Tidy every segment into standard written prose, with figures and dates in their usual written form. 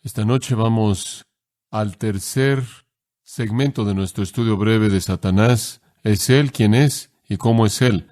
Esta noche vamos al tercer segmento de nuestro estudio breve de Satanás. ¿Es Él quién es y cómo es Él?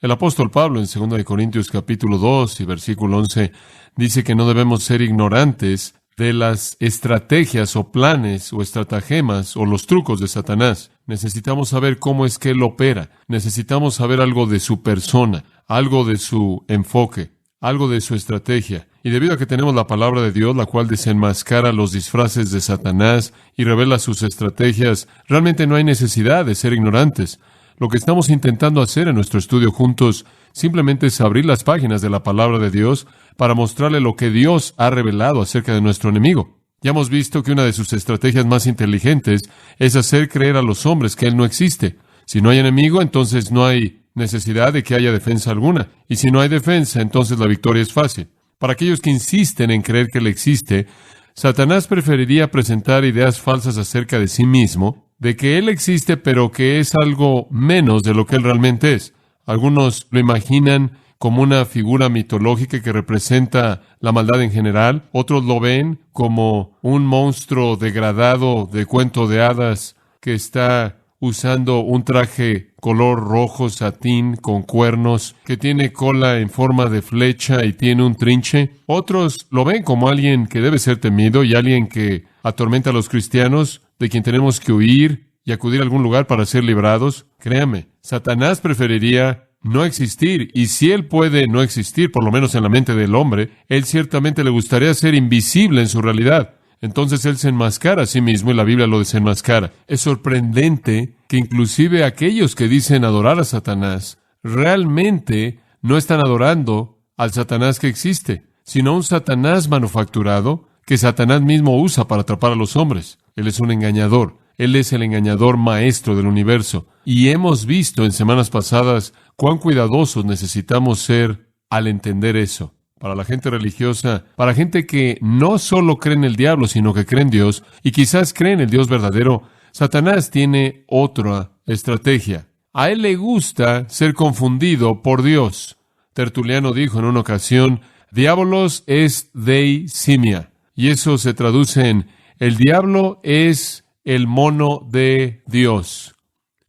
El apóstol Pablo en 2 Corintios capítulo 2 y versículo 11 dice que no debemos ser ignorantes de las estrategias o planes o estratagemas o los trucos de Satanás. Necesitamos saber cómo es que Él opera. Necesitamos saber algo de su persona, algo de su enfoque, algo de su estrategia. Y debido a que tenemos la palabra de Dios, la cual desenmascara los disfraces de Satanás y revela sus estrategias, realmente no hay necesidad de ser ignorantes. Lo que estamos intentando hacer en nuestro estudio juntos simplemente es abrir las páginas de la palabra de Dios para mostrarle lo que Dios ha revelado acerca de nuestro enemigo. Ya hemos visto que una de sus estrategias más inteligentes es hacer creer a los hombres que Él no existe. Si no hay enemigo, entonces no hay necesidad de que haya defensa alguna. Y si no hay defensa, entonces la victoria es fácil. Para aquellos que insisten en creer que Él existe, Satanás preferiría presentar ideas falsas acerca de sí mismo, de que Él existe, pero que es algo menos de lo que Él realmente es. Algunos lo imaginan como una figura mitológica que representa la maldad en general. Otros lo ven como un monstruo degradado de cuento de hadas que está usando un traje color rojo satín con cuernos, que tiene cola en forma de flecha y tiene un trinche. Otros lo ven como alguien que debe ser temido y alguien que atormenta a los cristianos, de quien tenemos que huir y acudir a algún lugar para ser librados. Créame, Satanás preferiría no existir, y si él puede no existir, por lo menos en la mente del hombre, él ciertamente le gustaría ser invisible en su realidad. Entonces él se enmascara a sí mismo y la Biblia lo desenmascara. Es sorprendente que inclusive aquellos que dicen adorar a Satanás realmente no están adorando al Satanás que existe, sino a un Satanás manufacturado que Satanás mismo usa para atrapar a los hombres. Él es un engañador. Él es el engañador maestro del universo. Y hemos visto en semanas pasadas cuán cuidadosos necesitamos ser al entender eso. Para la gente religiosa, para gente que no solo cree en el diablo, sino que cree en Dios, y quizás cree en el Dios verdadero, Satanás tiene otra estrategia. A él le gusta ser confundido por Dios. Tertuliano dijo en una ocasión, Diabolos es Dei simia, y eso se traduce en, el diablo es el mono de Dios.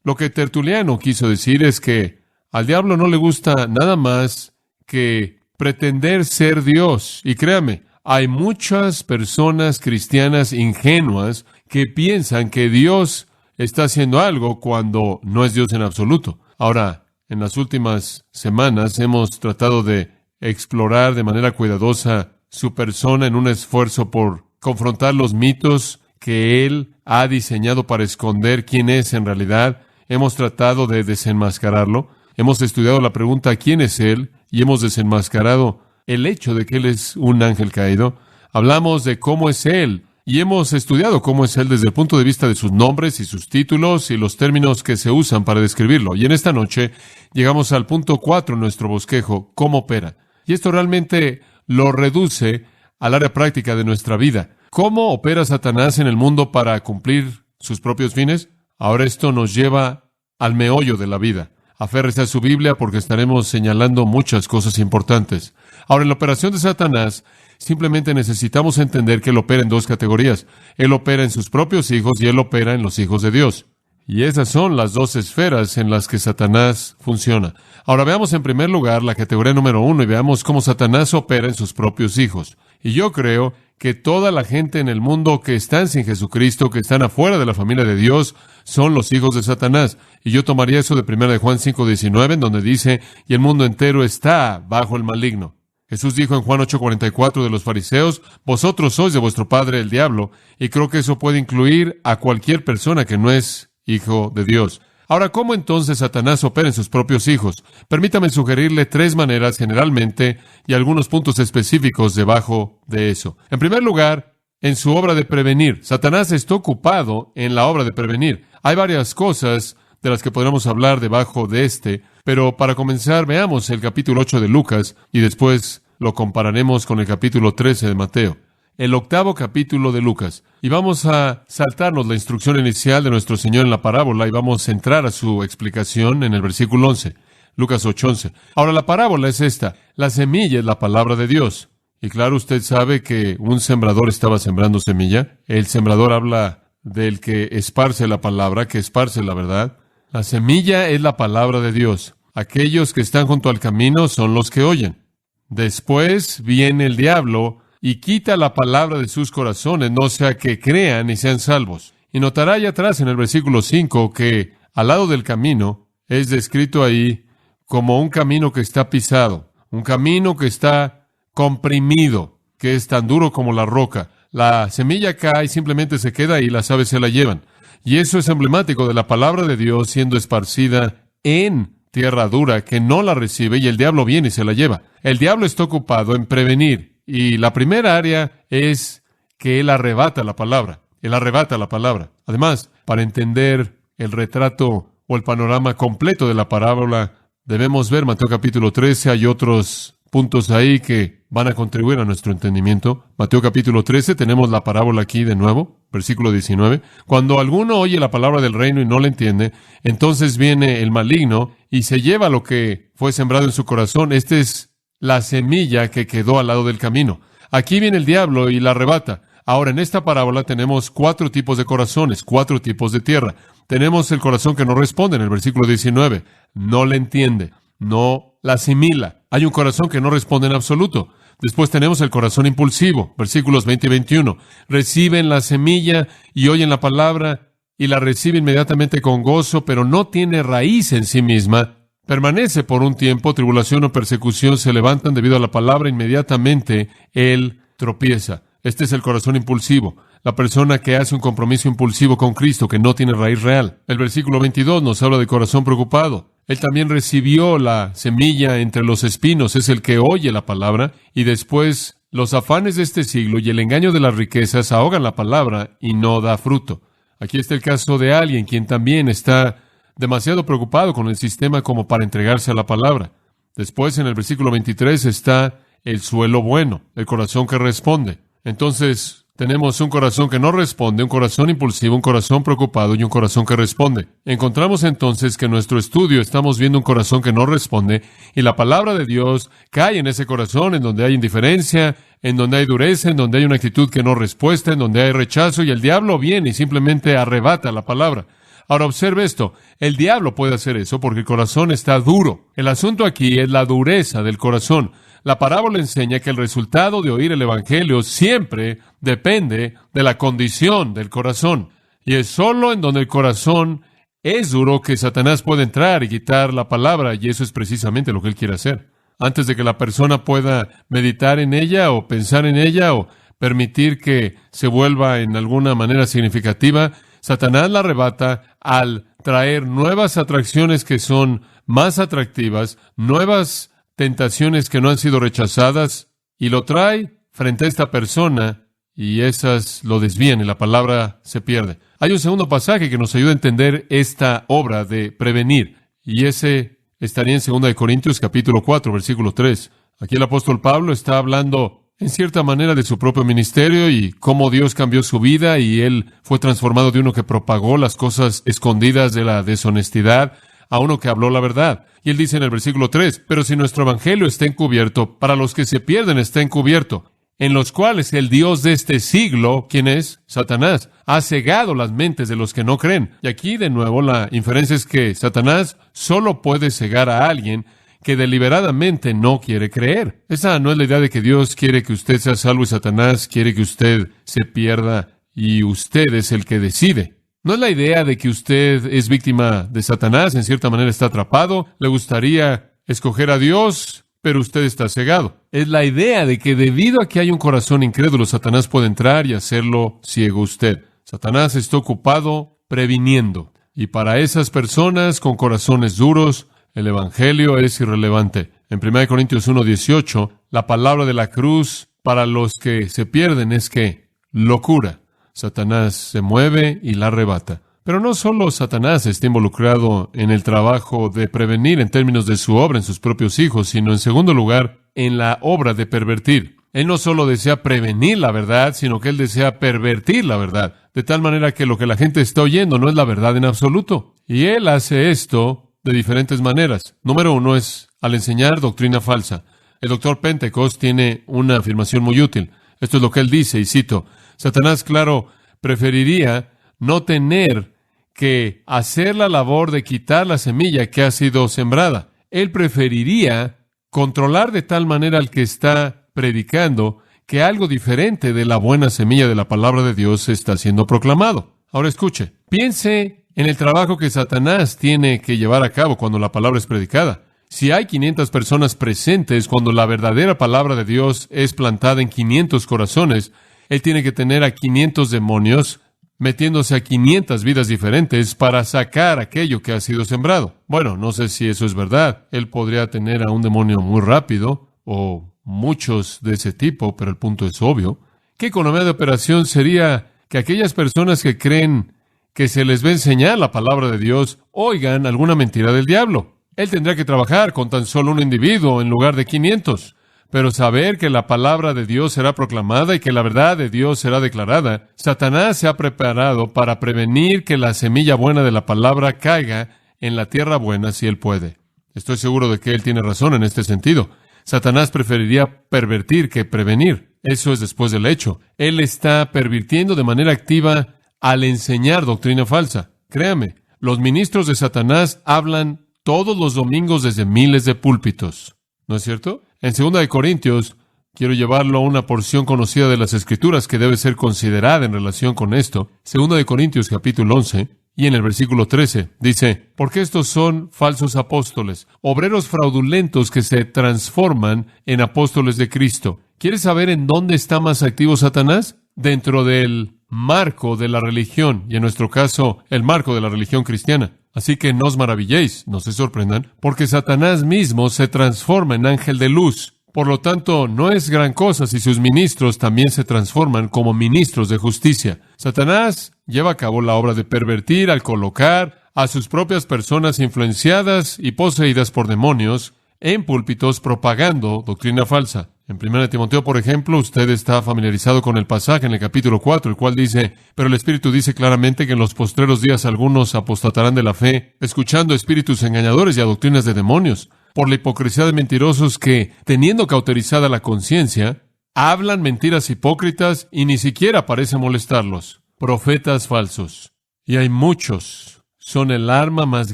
Lo que Tertuliano quiso decir es que al diablo no le gusta nada más que pretender ser Dios. Y créame, hay muchas personas cristianas ingenuas que piensan que Dios está haciendo algo cuando no es Dios en absoluto. Ahora, en las últimas semanas hemos tratado de explorar de manera cuidadosa su persona en un esfuerzo por confrontar los mitos que Él ha diseñado para esconder quién es en realidad. Hemos tratado de desenmascararlo. Hemos estudiado la pregunta ¿quién es Él? Y hemos desenmascarado el hecho de que Él es un ángel caído. Hablamos de cómo es Él, y hemos estudiado cómo es Él desde el punto de vista de sus nombres y sus títulos y los términos que se usan para describirlo. Y en esta noche llegamos al punto 4 en nuestro bosquejo, cómo opera. Y esto realmente lo reduce al área práctica de nuestra vida. ¿Cómo opera Satanás en el mundo para cumplir sus propios fines? Ahora esto nos lleva al meollo de la vida. Aférrese a su Biblia porque estaremos señalando muchas cosas importantes. Ahora, en la operación de Satanás, simplemente necesitamos entender que Él opera en dos categorías. Él opera en sus propios hijos y Él opera en los hijos de Dios. Y esas son las dos esferas en las que Satanás funciona. Ahora veamos en primer lugar la categoría número 1 y veamos cómo Satanás opera en sus propios hijos. Y yo creo que toda la gente en el mundo que están sin Jesucristo, que están afuera de la familia de Dios, son los hijos de Satanás. Y yo tomaría eso de 1 de Juan 5:19, en donde dice, y el mundo entero está bajo el maligno. Jesús dijo en Juan 8:44 de los fariseos, vosotros sois de vuestro padre el diablo, y creo que eso puede incluir a cualquier persona que no es hijo de Dios. Ahora, ¿cómo entonces Satanás opera en sus propios hijos? Permítame sugerirle 3 maneras generalmente y algunos puntos específicos debajo de eso. En primer lugar, en su obra de prevenir. Satanás está ocupado en la obra de prevenir. Hay varias cosas de las que podremos hablar debajo de pero para comenzar veamos el capítulo 8 de Lucas y después lo compararemos con el capítulo 13 de Mateo. El 8º capítulo de Lucas. Y vamos a saltarnos la instrucción inicial de nuestro Señor en la parábola y vamos a entrar a su explicación en el versículo 11. Lucas 8:11. Ahora la parábola es esta. La semilla es la palabra de Dios. Y claro, usted sabe que un sembrador estaba sembrando semilla. El sembrador habla del que esparce la palabra, que esparce la verdad. La semilla es la palabra de Dios. Aquellos que están junto al camino son los que oyen. Después viene el diablo y quita la palabra de sus corazones, no sea que crean y sean salvos. Y notará allá atrás en el versículo 5 que al lado del camino es descrito ahí como un camino que está pisado, un camino que está comprimido, que es tan duro como la roca. La semilla cae y simplemente se queda y las aves se la llevan. Y eso es emblemático de la palabra de Dios siendo esparcida en tierra dura que no la recibe y el diablo viene y se la lleva. El diablo está ocupado en prevenir y la primera área es que él arrebata la palabra. Él arrebata la palabra. Además, para entender el retrato o el panorama completo de la parábola, debemos ver Mateo capítulo 13. Hay otros puntos ahí que van a contribuir a nuestro entendimiento. Mateo capítulo 13, tenemos la parábola aquí de nuevo, versículo 19. Cuando alguno oye la palabra del reino y no la entiende, entonces viene el maligno y se lleva lo que fue sembrado en su corazón. Esta es la semilla que quedó al lado del camino. Aquí viene el diablo y la arrebata. Ahora, en esta parábola tenemos 4 tipos de corazones, 4 tipos de tierra. Tenemos el corazón que no responde en el versículo 19. No le entiende, no la asimila. Hay un corazón que no responde en absoluto. Después tenemos el corazón impulsivo, versículos 20 y 21. Reciben la semilla y oyen la palabra y la reciben inmediatamente con gozo, pero no tiene raíz en sí misma. Permanece por un tiempo, tribulación o persecución se levantan debido a la palabra, inmediatamente él tropieza. Este es el corazón impulsivo, la persona que hace un compromiso impulsivo con Cristo que no tiene raíz real. El versículo 22 nos habla de corazón preocupado. Él también recibió la semilla entre los espinos, es el que oye la palabra, y después los afanes de este siglo y el engaño de las riquezas ahogan la palabra y no da fruto. Aquí está el caso de alguien quien también está demasiado preocupado con el sistema como para entregarse a la palabra. Después, en el versículo 23, está el suelo bueno, el corazón que responde. Entonces, tenemos un corazón que no responde, un corazón impulsivo, un corazón preocupado y un corazón que responde. Encontramos entonces que en nuestro estudio estamos viendo un corazón que no responde y la palabra de Dios cae en ese corazón en donde hay indiferencia, en donde hay dureza, en donde hay una actitud que no respuesta, en donde hay rechazo y el diablo viene y simplemente arrebata la palabra. Ahora observe esto, el diablo puede hacer eso porque el corazón está duro. El asunto aquí es la dureza del corazón. La parábola enseña que el resultado de oír el Evangelio siempre depende de la condición del corazón. Y es solo en donde el corazón es duro que Satanás puede entrar y quitar la palabra, y eso es precisamente lo que él quiere hacer. Antes de que la persona pueda meditar en ella o pensar en ella o permitir que se vuelva en alguna manera significativa, Satanás la arrebata al traer nuevas atracciones que son más atractivas, nuevas tentaciones que no han sido rechazadas, y lo trae frente a esta persona, y esas lo desvían y la palabra se pierde. Hay un segundo pasaje que nos ayuda a entender esta obra de prevenir, y ese estaría en 2 Corintios capítulo 4, versículo 3. Aquí el apóstol Pablo está hablando en cierta manera de su propio ministerio y cómo Dios cambió su vida y él fue transformado de uno que propagó las cosas escondidas de la deshonestidad a uno que habló la verdad. Y él dice en el versículo 3, pero si nuestro evangelio está encubierto, para los que se pierden está encubierto, en los cuales el Dios de este siglo, ¿quién es? Satanás, ha cegado las mentes de los que no creen. Y aquí de nuevo la inferencia es que Satanás solo puede cegar a alguien que deliberadamente no quiere creer. Esa no es la idea de que Dios quiere que usted sea salvo y Satanás quiere que usted se pierda y usted es el que decide. No es la idea de que usted es víctima de Satanás, en cierta manera está atrapado, le gustaría escoger a Dios, pero usted está cegado. Es la idea de que debido a que hay un corazón incrédulo, Satanás puede entrar y hacerlo ciego usted. Satanás está ocupado previniendo. Y para esas personas con corazones duros, el Evangelio es irrelevante. En 1 Corintios 1:18, la palabra de la cruz para los que se pierden es que locura. Satanás se mueve y la arrebata. Pero no solo Satanás está involucrado en el trabajo de prevenir en términos de su obra en sus propios hijos, sino en segundo lugar, en la obra de pervertir. Él no solo desea prevenir la verdad, sino que él desea pervertir la verdad, de tal manera que lo que la gente está oyendo no es la verdad en absoluto. Y él hace esto de diferentes maneras. Número 1 es al enseñar doctrina falsa. El doctor Pentecost tiene una afirmación muy útil. Esto es lo que él dice, y cito: Satanás, claro, preferiría no tener que hacer la labor de quitar la semilla que ha sido sembrada. Él preferiría controlar de tal manera al que está predicando que algo diferente de la buena semilla de la palabra de Dios está siendo proclamado. Ahora escuche, piense en el trabajo que Satanás tiene que llevar a cabo cuando la palabra es predicada. Si hay 500 personas presentes cuando la verdadera palabra de Dios es plantada en 500 corazones, él tiene que tener a 500 demonios metiéndose a 500 vidas diferentes para sacar aquello que ha sido sembrado. Bueno, no sé si eso es verdad. Él podría tener a un demonio muy rápido o muchos de ese tipo, pero el punto es obvio. ¿Qué economía de operación sería que aquellas personas que creen que se les va a enseñar la palabra de Dios oigan alguna mentira del diablo? Él tendría que trabajar con tan solo un individuo en lugar de 500. Pero saber que la palabra de Dios será proclamada y que la verdad de Dios será declarada, Satanás se ha preparado para prevenir que la semilla buena de la palabra caiga en la tierra buena si él puede. Estoy seguro de que él tiene razón en este sentido. Satanás preferiría pervertir que prevenir. Eso es después del hecho. Él está pervirtiendo de manera activa al enseñar doctrina falsa. Créame, los ministros de Satanás hablan todos los domingos desde miles de púlpitos. ¿No es cierto? En 2 Corintios, quiero llevarlo a una porción conocida de las Escrituras que debe ser considerada en relación con esto. 2 Corintios, capítulo 11, y en el versículo 13, dice: porque estos son falsos apóstoles, obreros fraudulentos que se transforman en apóstoles de Cristo. ¿Quieres saber en dónde está más activo Satanás? Dentro del marco de la religión, y en nuestro caso, el marco de la religión cristiana. Así que no os maravilléis, no se sorprendan, porque Satanás mismo se transforma en ángel de luz. Por lo tanto, no es gran cosa si sus ministros también se transforman como ministros de justicia. Satanás lleva a cabo la obra de pervertir al colocar a sus propias personas influenciadas y poseídas por demonios en púlpitos propagando doctrina falsa. En 1 Timoteo, por ejemplo, usted está familiarizado con el pasaje en el capítulo 4, el cual dice: pero el Espíritu dice claramente que en los postreros días algunos apostatarán de la fe, escuchando espíritus engañadores y a doctrinas de demonios, por la hipocresía de mentirosos que, teniendo cauterizada la conciencia, hablan mentiras hipócritas y ni siquiera parece molestarlos. Profetas falsos. Y hay muchos. Son el arma más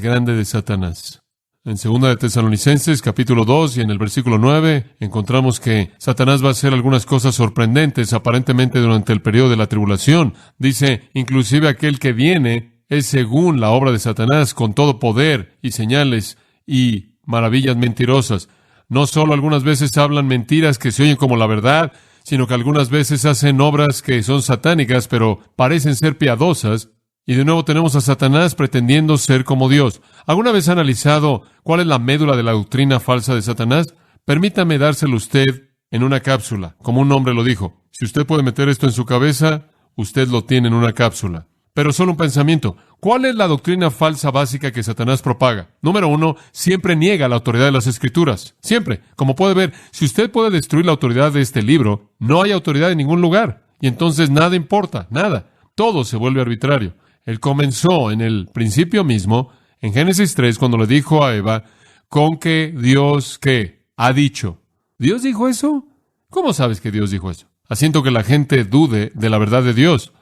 grande de Satanás. En 2 de Tesalonicenses, capítulo 2, y en el versículo 9, encontramos que Satanás va a hacer algunas cosas sorprendentes, aparentemente durante el periodo de la tribulación. Dice: inclusive aquel que viene es según la obra de Satanás, con todo poder y señales y maravillas mentirosas. No solo algunas veces hablan mentiras que se oyen como la verdad, sino que algunas veces hacen obras que son satánicas, pero parecen ser piadosas. Y de nuevo tenemos a Satanás pretendiendo ser como Dios. ¿Alguna vez ha analizado cuál es la médula de la doctrina falsa de Satanás? Permítame dárselo a usted en una cápsula, como un hombre lo dijo. Si usted puede meter esto en su cabeza, usted lo tiene en una cápsula. Pero solo un pensamiento. ¿Cuál es la doctrina falsa básica que Satanás propaga? Número 1, siempre niega la autoridad de las Escrituras. Siempre. Como puede ver, si usted puede destruir la autoridad de este libro, no hay autoridad en ningún lugar. Y entonces nada importa, nada. Todo se vuelve arbitrario. Él comenzó en el principio mismo, en Génesis 3, cuando le dijo a Eva, con que Dios, ¿qué? Ha dicho. ¿Dios dijo eso? ¿Cómo sabes que Dios dijo eso? Haciendo que la gente dude de la verdad de Dios.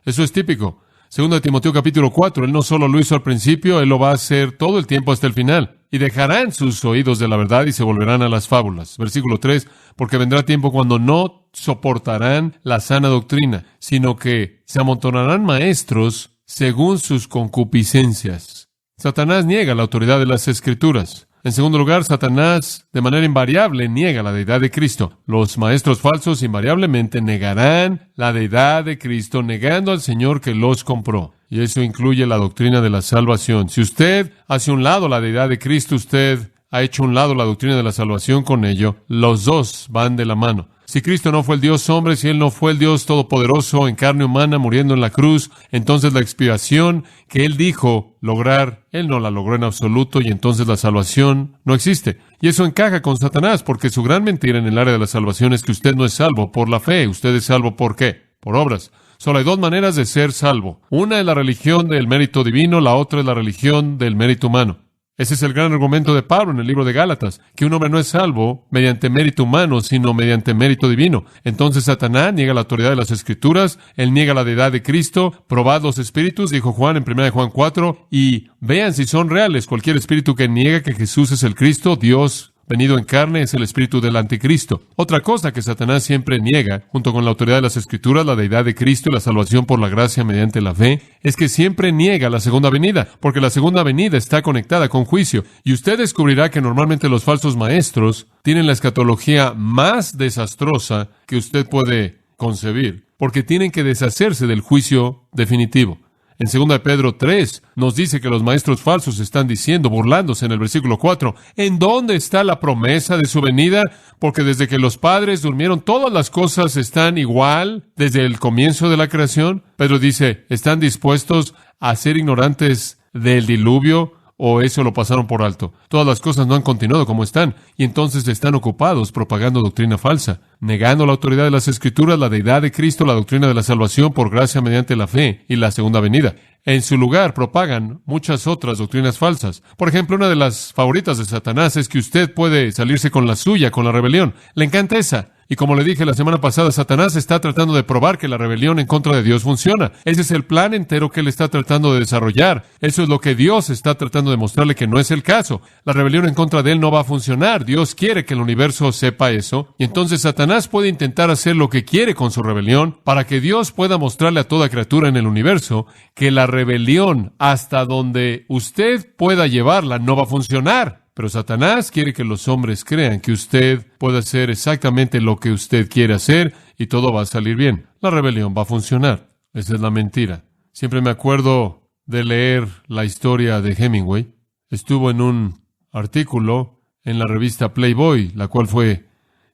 Eso es típico. 2 Timoteo capítulo 4, Él no solo lo hizo al principio, Él lo va a hacer todo el tiempo hasta el final. Y dejarán sus oídos de la verdad y se volverán a las fábulas. Versículo 3, porque vendrá tiempo cuando no soportarán la sana doctrina, sino que se amontonarán maestros según sus concupiscencias. Satanás niega la autoridad de las Escrituras. En segundo lugar, Satanás, de manera invariable, niega la deidad de Cristo. Los maestros falsos invariablemente negarán la deidad de Cristo, negando al Señor que los compró. Y eso incluye la doctrina de la salvación. Si usted hace un lado la deidad de Cristo, usted ha hecho un lado la doctrina de la salvación con ello. Los dos van de la mano. Si Cristo no fue el Dios hombre, si Él no fue el Dios todopoderoso en carne humana muriendo en la cruz, entonces la expiación que Él dijo lograr, Él no la logró en absoluto y entonces la salvación no existe. Y eso encaja con Satanás porque su gran mentira en el área de la salvación es que usted no es salvo por la fe. Usted es salvo ¿por qué? Por obras. Solo hay dos maneras de ser salvo. Una es la religión del mérito divino, la otra es la religión del mérito humano. Ese es el gran argumento de Pablo en el libro de Gálatas, que un hombre no es salvo mediante mérito humano, sino mediante mérito divino. Entonces Satanás niega la autoridad de las Escrituras, él niega la deidad de Cristo. Probad los espíritus, dijo Juan en 1 Juan 4, y vean si son reales. Cualquier espíritu que niega que Jesús es el Cristo, Dios venido en carne, es el espíritu del anticristo. Otra cosa que Satanás siempre niega, junto con la autoridad de las Escrituras, la deidad de Cristo y la salvación por la gracia mediante la fe, es que siempre niega la segunda venida, porque la segunda venida está conectada con juicio. Y usted descubrirá que normalmente los falsos maestros tienen la escatología más desastrosa que usted puede concebir, porque tienen que deshacerse del juicio definitivo. En 2 Pedro 3 nos dice que los maestros falsos están diciendo, burlándose en el versículo 4, ¿en dónde está la promesa de su venida? Porque desde que los padres durmieron, todas las cosas están igual desde el comienzo de la creación. Pedro dice, ¿están dispuestos a ser ignorantes del diluvio? ¿O eso lo pasaron por alto? Todas las cosas no han continuado como están, y entonces están ocupados propagando doctrina falsa, negando la autoridad de las Escrituras, la deidad de Cristo, la doctrina de la salvación por gracia mediante la fe y la segunda venida. En su lugar propagan muchas otras doctrinas falsas. Por ejemplo, una de las favoritas de Satanás es que usted puede salirse con la suya, con la rebelión. Le encanta esa. Y como le dije la semana pasada, Satanás está tratando de probar que la rebelión en contra de Dios funciona. Ese es el plan entero que él está tratando de desarrollar. Eso es lo que Dios está tratando de mostrarle que no es el caso. La rebelión en contra de él no va a funcionar. Dios quiere que el universo sepa eso. Y entonces Satanás puede intentar hacer lo que quiere con su rebelión para que Dios pueda mostrarle a toda criatura en el universo que la rebelión hasta donde usted pueda llevarla no va a funcionar. Pero Satanás quiere que los hombres crean que usted puede hacer exactamente lo que usted quiere hacer y todo va a salir bien. La rebelión va a funcionar. Esa es la mentira. Siempre me acuerdo de leer la historia de Hemingway. Estuvo en un artículo en la revista Playboy, la cual fue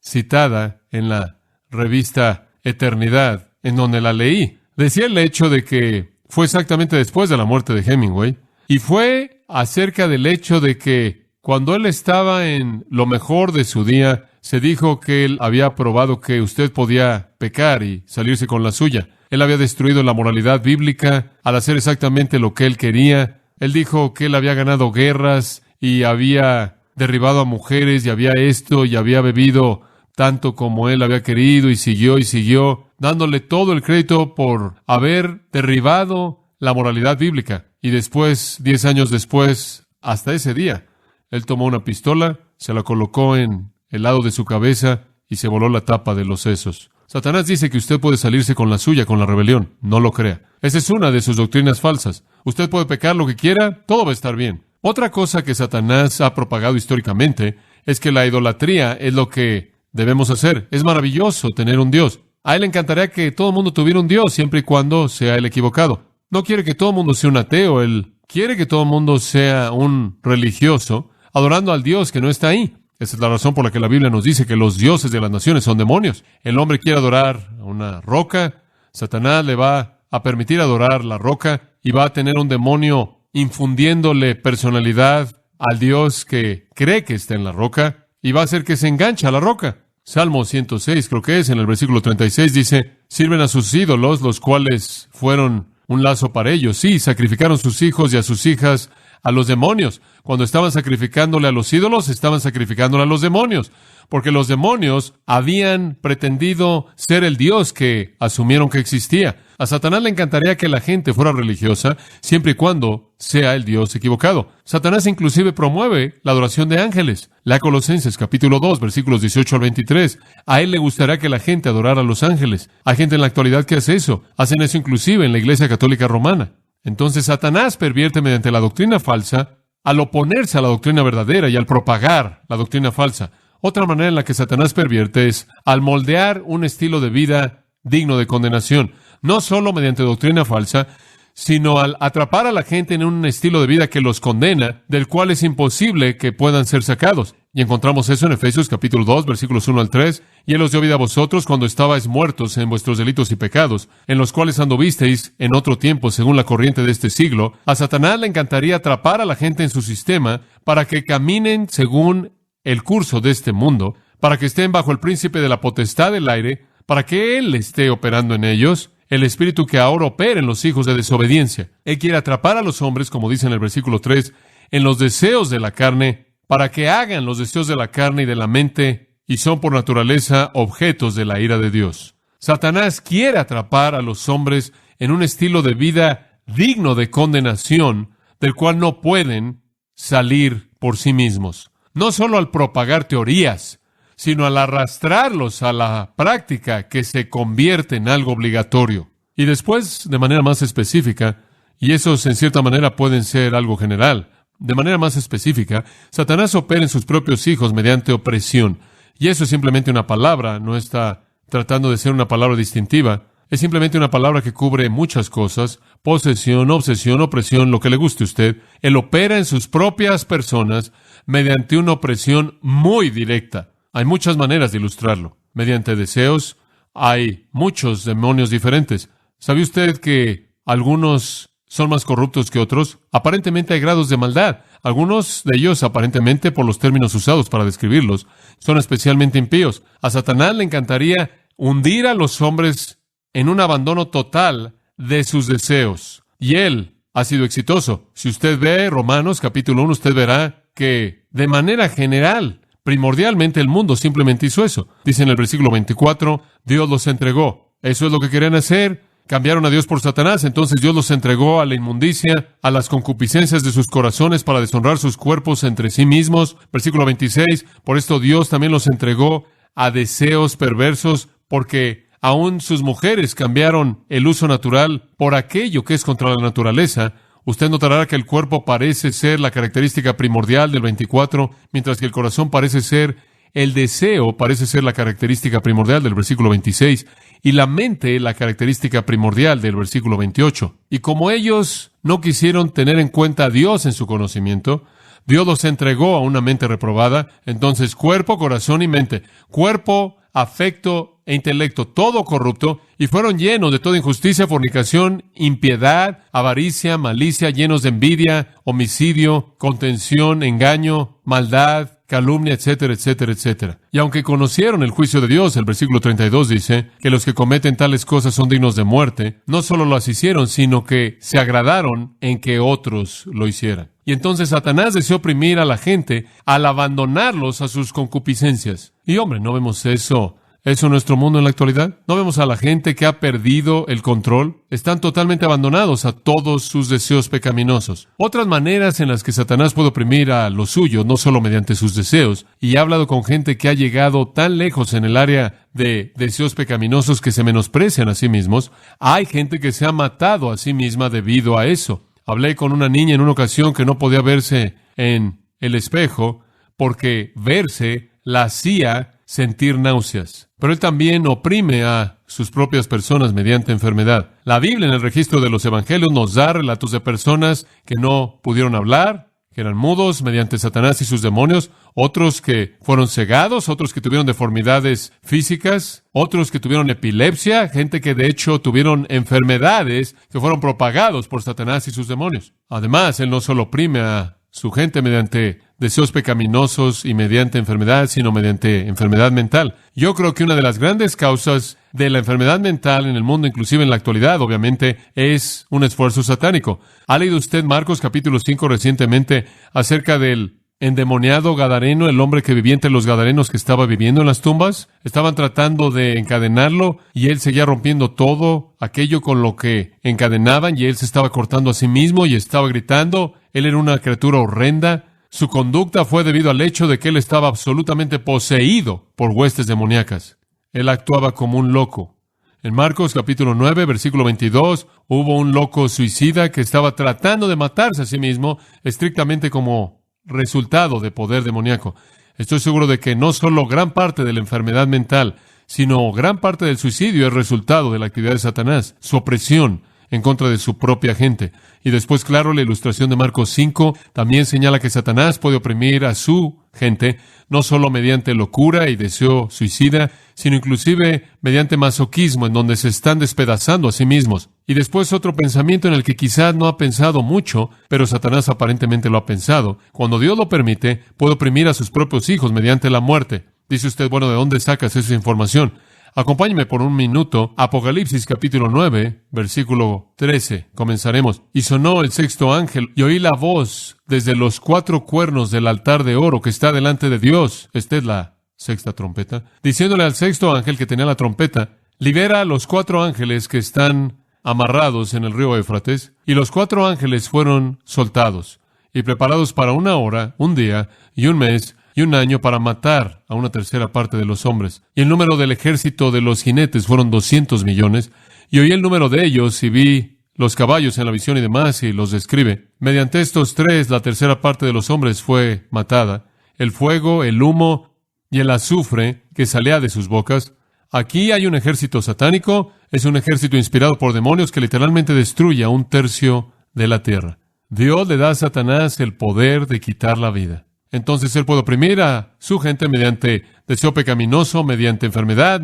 citada en la revista Eternidad, en donde la leí. Decía el hecho de que fue exactamente después de la muerte de Hemingway, y fue acerca del hecho de que cuando él estaba en lo mejor de su día, se dijo que él había probado que usted podía pecar y salirse con la suya. Él había destruido la moralidad bíblica al hacer exactamente lo que él quería. Él dijo que él había ganado guerras y había derribado a mujeres y había esto y había bebido tanto como él había querido y siguió, dándole todo el crédito por haber derribado la moralidad bíblica. Y después, 10 años después, hasta ese día, él tomó una pistola, se la colocó en el lado de su cabeza y se voló la tapa de los sesos. Satanás dice que usted puede salirse con la suya, con la rebelión. No lo crea. Esa es una de sus doctrinas falsas. Usted puede pecar lo que quiera, todo va a estar bien. Otra cosa que Satanás ha propagado históricamente es que la idolatría es lo que debemos hacer. Es maravilloso tener un Dios. A él le encantaría que todo el mundo tuviera un Dios, siempre y cuando sea el equivocado. No quiere que todo el mundo sea un ateo. Él quiere que todo el mundo sea un religioso, adorando al Dios que no está ahí. Esa es la razón por la que la Biblia nos dice que los dioses de las naciones son demonios. El hombre quiere adorar a una roca, Satanás le va a permitir adorar la roca y va a tener un demonio infundiéndole personalidad al Dios que cree que está en la roca y va a hacer que se enganche a la roca. Salmo 106, creo que es, en el versículo 36, dice, sirven a sus ídolos, los cuales fueron un lazo para ellos. Sí, sacrificaron sus hijos y a sus hijas a los demonios. Cuando estaban sacrificándole a los ídolos, estaban sacrificándole a los demonios, porque los demonios habían pretendido ser el Dios que asumieron que existía. A Satanás le encantaría que la gente fuera religiosa, siempre y cuando sea el Dios equivocado. Satanás inclusive promueve la adoración de ángeles. Lea Colosenses capítulo 2, versículos 18 al 23. A él le gustaría que la gente adorara a los ángeles. Hay gente en la actualidad que hace eso. Hacen eso inclusive en la Iglesia Católica Romana. Entonces Satanás pervierte mediante la doctrina falsa al oponerse a la doctrina verdadera y al propagar la doctrina falsa. Otra manera en la que Satanás pervierte es al moldear un estilo de vida digno de condenación, no solo mediante doctrina falsa, sino al atrapar a la gente en un estilo de vida que los condena, del cual es imposible que puedan ser sacados. Y encontramos eso en Efesios capítulo 2, versículos 1 al 3. Y Él os dio vida a vosotros cuando estabais muertos en vuestros delitos y pecados, en los cuales anduvisteis en otro tiempo según la corriente de este siglo. A Satanás le encantaría atrapar a la gente en su sistema para que caminen según el curso de este mundo, para que estén bajo el príncipe de la potestad del aire, para que Él esté operando en ellos, el espíritu que ahora opera en los hijos de desobediencia. Él quiere atrapar a los hombres, como dice en el versículo 3, en los deseos de la carne para que hagan los deseos de la carne y de la mente, y son por naturaleza objetos de la ira de Dios. Satanás quiere atrapar a los hombres en un estilo de vida digno de condenación, del cual no pueden salir por sí mismos. No solo al propagar teorías, sino al arrastrarlos a la práctica que se convierte en algo obligatorio. Y después, de manera más específica, y esos en cierta manera pueden ser algo general, de manera más específica, Satanás opera en sus propios hijos mediante opresión. Y eso es simplemente una palabra, no está tratando de ser una palabra distintiva. Es simplemente una palabra que cubre muchas cosas: posesión, obsesión, opresión, lo que le guste a usted. Él opera en sus propias personas mediante una opresión muy directa. Hay muchas maneras de ilustrarlo. Mediante deseos, hay muchos demonios diferentes. ¿Sabe usted que algunos son más corruptos que otros? Aparentemente hay grados de maldad. Algunos de ellos, aparentemente, por los términos usados para describirlos, son especialmente impíos. A Satanás le encantaría hundir a los hombres en un abandono total de sus deseos. Y él ha sido exitoso. Si usted ve Romanos capítulo 1, usted verá que de manera general, primordialmente, el mundo simplemente hizo eso. Dice en el versículo 24, Dios los entregó. Eso es lo que querían hacer. Cambiaron a Dios por Satanás. Entonces Dios los entregó a la inmundicia, a las concupiscencias de sus corazones para deshonrar sus cuerpos entre sí mismos. Versículo 26, por esto Dios también los entregó a deseos perversos, porque aún sus mujeres cambiaron el uso natural por aquello que es contra la naturaleza. Usted notará que el cuerpo parece ser la característica primordial del 24, mientras que el corazón parece ser, el deseo parece ser la característica primordial del versículo 26, y la mente la característica primordial del versículo 28. Y como ellos no quisieron tener en cuenta a Dios en su conocimiento, Dios los entregó a una mente reprobada. Entonces, cuerpo, corazón y mente, cuerpo, afecto e intelecto, todo corrupto, y fueron llenos de toda injusticia, fornicación, impiedad, avaricia, malicia, llenos de envidia, homicidio, contención, engaño, maldad, calumnia, etcétera, etcétera, etcétera. Y aunque conocieron el juicio de Dios, el versículo 32 dice que los que cometen tales cosas son dignos de muerte, no solo las hicieron, sino que se agradaron en que otros lo hicieran. Y entonces Satanás deseó oprimir a la gente al abandonarlos a sus concupiscencias. Y hombre, ¿no vemos eso en nuestro mundo en la actualidad? ¿No vemos a la gente que ha perdido el control? Están totalmente abandonados a todos sus deseos pecaminosos. Otras maneras en las que Satanás puede oprimir a los suyos, no solo mediante sus deseos, y he hablado con gente que ha llegado tan lejos en el área de deseos pecaminosos que se menosprecian a sí mismos. Hay gente que se ha matado a sí misma debido a eso. Hablé con una niña en una ocasión que no podía verse en el espejo porque verse la hacía sentir náuseas. Pero él también oprime a sus propias personas mediante enfermedad. La Biblia, en el registro de los evangelios, nos da relatos de personas que no pudieron hablar, que eran mudos mediante Satanás y sus demonios, otros que fueron cegados, otros que tuvieron deformidades físicas, otros que tuvieron epilepsia, gente que de hecho tuvieron enfermedades que fueron propagados por Satanás y sus demonios. Además, él no solo oprime a su gente mediante deseos pecaminosos y mediante enfermedad, sino mediante enfermedad mental. Yo creo que una de las grandes causas de la enfermedad mental en el mundo, inclusive en la actualidad, obviamente, es un esfuerzo satánico. ¿Ha leído usted Marcos capítulo 5 recientemente acerca del endemoniado gadareno, el hombre que vivía entre los gadarenos que estaba viviendo en las tumbas? Estaban tratando de encadenarlo y él seguía rompiendo todo aquello con lo que encadenaban, y él se estaba cortando a sí mismo y estaba gritando. Él era una criatura horrenda. Su conducta fue debido al hecho de que él estaba absolutamente poseído por huestes demoníacas. Él actuaba como un loco. En Marcos capítulo 9, versículo 22, hubo un loco suicida que estaba tratando de matarse a sí mismo, estrictamente como resultado de poder demoníaco. Estoy seguro de que no solo gran parte de la enfermedad mental, sino gran parte del suicidio es resultado de la actividad de Satanás, su opresión en contra de su propia gente. Y después, claro, la ilustración de Marcos 5 también señala que Satanás puede oprimir a su gente, no solo mediante locura y deseo suicida, sino inclusive mediante masoquismo, en donde se están despedazando a sí mismos. Y después otro pensamiento en el que quizás no ha pensado mucho, pero Satanás aparentemente lo ha pensado. Cuando Dios lo permite, puede oprimir a sus propios hijos mediante la muerte. Dice usted, bueno, ¿de dónde sacas esa información? Acompáñeme por un minuto. Apocalipsis capítulo 9, versículo 13. Comenzaremos. Y sonó el sexto ángel, y oí la voz desde los 4 cuernos del altar de oro que está delante de Dios. Esta es la sexta trompeta. Diciéndole al sexto ángel que tenía la trompeta, libera a los 4 ángeles que están amarrados en el río Éufrates. Y los 4 ángeles fueron soltados y preparados para 1 hora, 1 día y 1 mes y 1 año para matar a 1/3 parte de los hombres. Y el número del ejército de los jinetes fueron 200 millones. Y oí el número de ellos y vi los caballos en la visión y demás, y los describe. Mediante estos 3, la 1/3 parte de los hombres fue matada. El fuego, el humo y el azufre que salía de sus bocas. Aquí hay un ejército satánico. Es un ejército inspirado por demonios que literalmente destruye a 1/3 de la tierra. Dios le da a Satanás el poder de quitar la vida. Entonces él puede oprimir a su gente mediante deseo pecaminoso, mediante enfermedad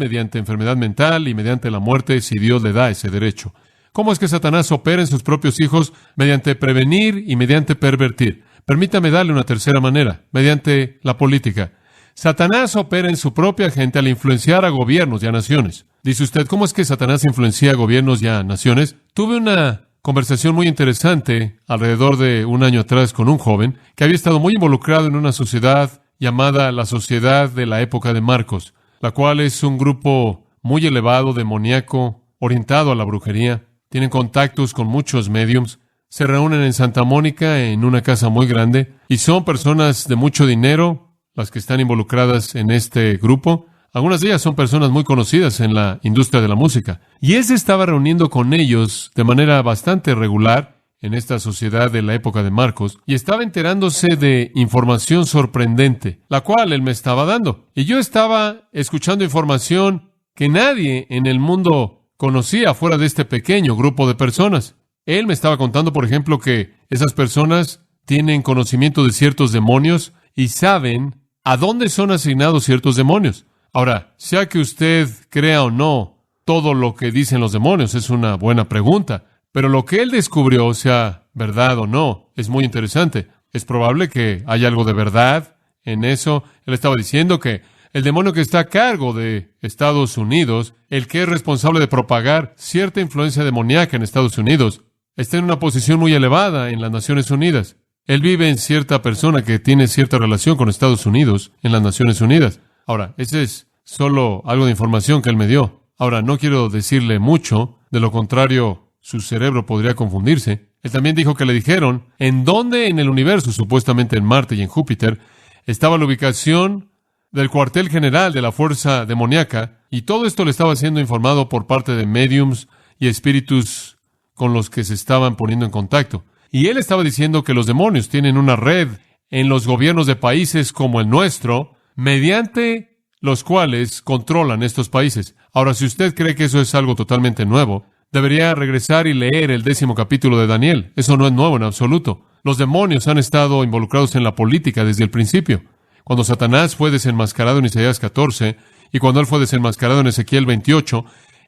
mental y mediante la muerte, si Dios le da ese derecho. ¿Cómo es que Satanás opera en sus propios hijos? Mediante prevenir y mediante pervertir. Permítame darle una tercera manera, mediante la política. Satanás opera en su propia gente al influenciar a gobiernos y a naciones. Dice usted, ¿cómo es que Satanás influencia a gobiernos y a naciones? Tuve una conversación muy interesante alrededor de 1 año atrás con un joven que había estado muy involucrado en una sociedad llamada la Sociedad de la Época de Marcos, la cual es un grupo muy elevado, demoníaco, orientado a la brujería. Tienen contactos con muchos médiums, se reúnen en Santa Mónica en una casa muy grande y son personas de mucho dinero las que están involucradas en este grupo. Algunas de ellas son personas muy conocidas en la industria de la música. Y él se estaba reuniendo con ellos de manera bastante regular en esta sociedad de la época de Marcos y estaba enterándose de información sorprendente, la cual él me estaba dando. Y yo estaba escuchando información que nadie en el mundo conocía fuera de este pequeño grupo de personas. Él me estaba contando, por ejemplo, que esas personas tienen conocimiento de ciertos demonios y saben a dónde son asignados ciertos demonios. Ahora, sea que usted crea o no todo lo que dicen los demonios, es una buena pregunta. Pero lo que él descubrió, sea verdad o no, es muy interesante. Es probable que haya algo de verdad en eso. Él estaba diciendo que el demonio que está a cargo de Estados Unidos, el que es responsable de propagar cierta influencia demoníaca en Estados Unidos, está en una posición muy elevada en las Naciones Unidas. Él vive en cierta persona que tiene cierta relación con Estados Unidos en las Naciones Unidas. Ahora, ese es solo algo de información que él me dio. Ahora, no quiero decirle mucho, de lo contrario, su cerebro podría confundirse. Él también dijo que le dijeron en dónde en el universo, supuestamente en Marte y en Júpiter, estaba la ubicación del cuartel general de la fuerza demoníaca, y todo esto le estaba siendo informado por parte de médiums y espíritus con los que se estaban poniendo en contacto. Y él estaba diciendo que los demonios tienen una red en los gobiernos de países como el nuestro, mediante los cuales controlan estos países. Ahora, si usted cree que eso es algo totalmente nuevo, debería regresar y leer el 10º capítulo de Daniel. Eso no es nuevo en absoluto. Los demonios han estado involucrados en la política desde el principio. Cuando Satanás fue desenmascarado en Isaías 14 y cuando él fue desenmascarado en Ezequiel 28,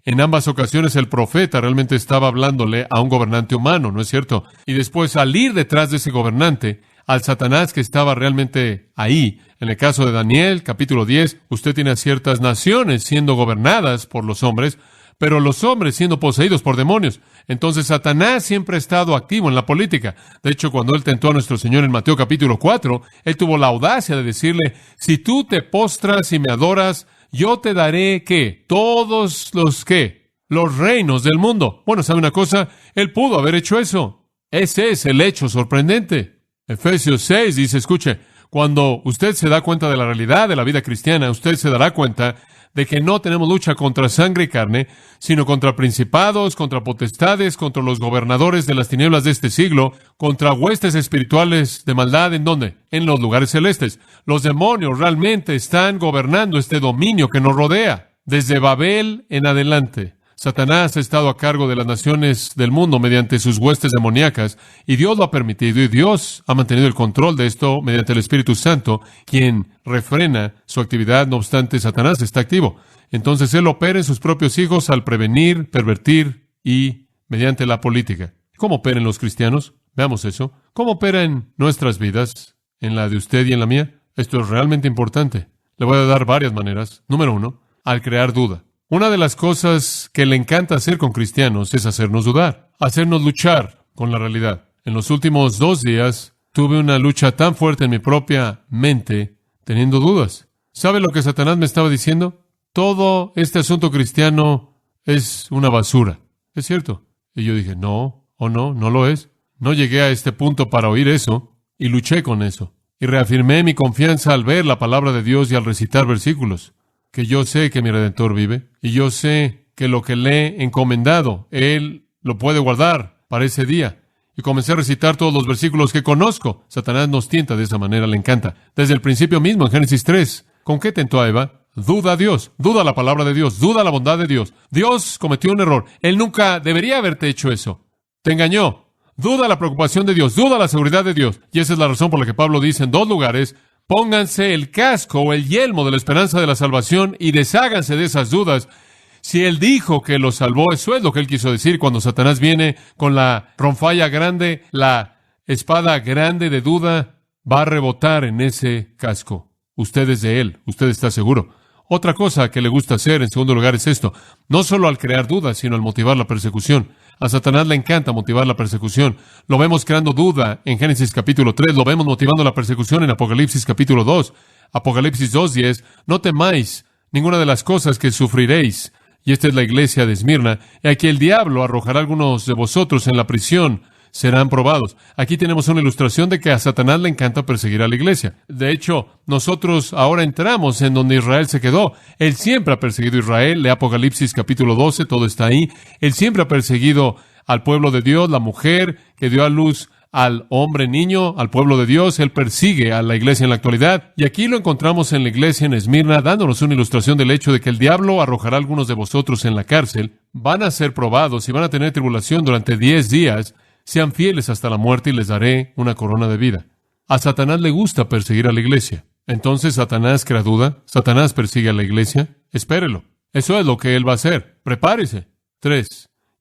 en ambas ocasiones el profeta realmente estaba hablándole a un gobernante humano, ¿no es cierto? Y después al ir detrás de ese gobernante, al Satanás que estaba realmente ahí. En el caso de Daniel, capítulo 10, usted tiene a ciertas naciones siendo gobernadas por los hombres, pero los hombres siendo poseídos por demonios. Entonces Satanás siempre ha estado activo en la política. De hecho, cuando él tentó a nuestro Señor en Mateo capítulo 4, él tuvo la audacia de decirle, si tú te postras y me adoras, yo te daré, ¿qué? Todos los, ¿qué? Los reinos del mundo. Bueno, ¿sabe una cosa? Él pudo haber hecho eso. Ese es el hecho sorprendente. Efesios 6 dice, escuche, cuando usted se da cuenta de la realidad de la vida cristiana, usted se dará cuenta de que no tenemos lucha contra sangre y carne, sino contra principados, contra potestades, contra los gobernadores de las tinieblas de este siglo, contra huestes espirituales de maldad, ¿en dónde? En los lugares celestes. Los demonios realmente están gobernando este dominio que nos rodea, desde Babel en adelante. Satanás ha estado a cargo de las naciones del mundo mediante sus huestes demoníacas, y Dios lo ha permitido, y Dios ha mantenido el control de esto mediante el Espíritu Santo, quien refrena su actividad. No obstante, Satanás está activo. Entonces, él opera en sus propios hijos al prevenir, pervertir y mediante la política. ¿Cómo operan los cristianos? Veamos eso. ¿Cómo opera en nuestras vidas, en la de usted y en la mía? Esto es realmente importante. Le voy a dar varias maneras. Número 1, al crear duda. Una de las cosas que le encanta hacer con cristianos es hacernos dudar, hacernos luchar con la realidad. En los últimos 2 días tuve una lucha tan fuerte en mi propia mente, teniendo dudas. ¿Sabe lo que Satanás me estaba diciendo? Todo este asunto cristiano es una basura. ¿Es cierto? Y yo dije, no lo es. No llegué a este punto para oír eso, y luché con eso. Y reafirmé mi confianza al ver la palabra de Dios y al recitar versículos. Que yo sé que mi Redentor vive, y yo sé que lo que le he encomendado, Él lo puede guardar para ese día. Y comencé a recitar todos los versículos que conozco. Satanás nos tienta de esa manera, le encanta. Desde el principio mismo, en Génesis 3, ¿con qué tentó a Eva? Duda a Dios, duda a la palabra de Dios, duda a la bondad de Dios. Dios cometió un error. Él nunca debería haberte hecho eso. Te engañó. Duda a la preocupación de Dios, duda a la seguridad de Dios. Y esa es la razón por la que Pablo dice en 2 lugares, pónganse el casco o el yelmo de la esperanza de la salvación y desháganse de esas dudas. Si Él dijo que los salvó, eso es lo que Él quiso decir cuando Satanás viene con la ronfalla grande, la espada grande de duda, va a rebotar en ese casco. Usted es de Él, usted está seguro. Otra cosa que le gusta hacer, en segundo lugar, es esto. No solo al crear dudas, sino al motivar la persecución. A Satanás le encanta motivar la persecución. Lo vemos creando duda en Génesis capítulo 3. Lo vemos motivando la persecución en Apocalipsis capítulo 2. Apocalipsis 2:10. No temáis ninguna de las cosas que sufriréis. Y esta es la iglesia de Esmirna. Y aquí el diablo arrojará a algunos de vosotros en la prisión. Serán probados. Aquí tenemos una ilustración de que a Satanás le encanta perseguir a la iglesia. De hecho, nosotros ahora entramos en donde Israel se quedó. Él siempre ha perseguido a Israel. Lee Apocalipsis capítulo 12, todo está ahí. Él siempre ha perseguido al pueblo de Dios, la mujer que dio a luz al hombre niño, al pueblo de Dios. Él persigue a la iglesia en la actualidad. Y aquí lo encontramos en la iglesia en Esmirna, dándonos una ilustración del hecho de que el diablo arrojará a algunos de vosotros en la cárcel. Van a ser probados y van a tener tribulación durante 10 días. Sean fieles hasta la muerte y les daré una corona de vida. A Satanás le gusta perseguir a la iglesia. Entonces Satanás crea duda. Satanás persigue a la iglesia. Espérelo. Eso es lo que él va a hacer. Prepárese. 3.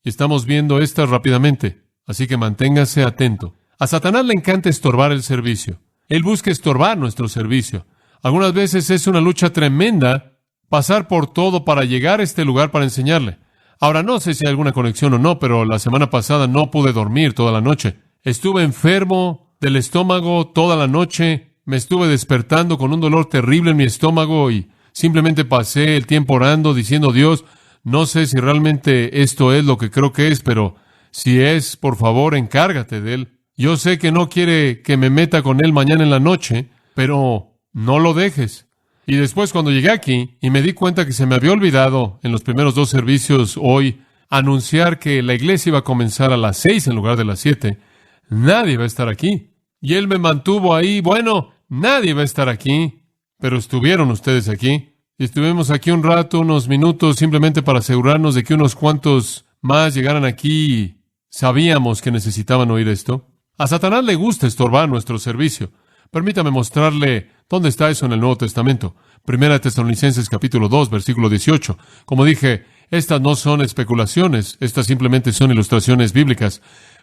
Y estamos viendo estas rápidamente. Así que manténgase atento. A Satanás le encanta estorbar el servicio. Él busca estorbar nuestro servicio. Algunas veces es una lucha tremenda pasar por todo para llegar a este lugar para enseñarle. Ahora, no sé si hay alguna conexión o no, pero la semana pasada no pude dormir toda la noche. Estuve enfermo del estómago toda la noche. Me estuve despertando con un dolor terrible en mi estómago y simplemente pasé el tiempo orando, diciendo, Dios, no sé si realmente esto es lo que creo que es, pero si es, por favor, encárgate de él. Yo sé que no quiere que me meta con él mañana en la noche, pero no lo dejes. Y después cuando llegué aquí y me di cuenta que se me había olvidado en los primeros 2 servicios hoy anunciar que la iglesia iba a comenzar a las 6 en lugar de las 7, nadie va a estar aquí. Y él me mantuvo ahí, bueno, nadie va a estar aquí, pero estuvieron ustedes aquí. Y estuvimos aquí un rato, unos minutos, simplemente para asegurarnos de que unos cuantos más llegaran aquí y sabíamos que necesitaban oír esto. A Satanás le gusta estorbar nuestro servicio. Permítame mostrarle dónde está eso en el Nuevo Testamento. Primera de Tesalonicenses capítulo 2, versículo 18. Como dije, estas no son especulaciones, estas simplemente son ilustraciones bíblicas.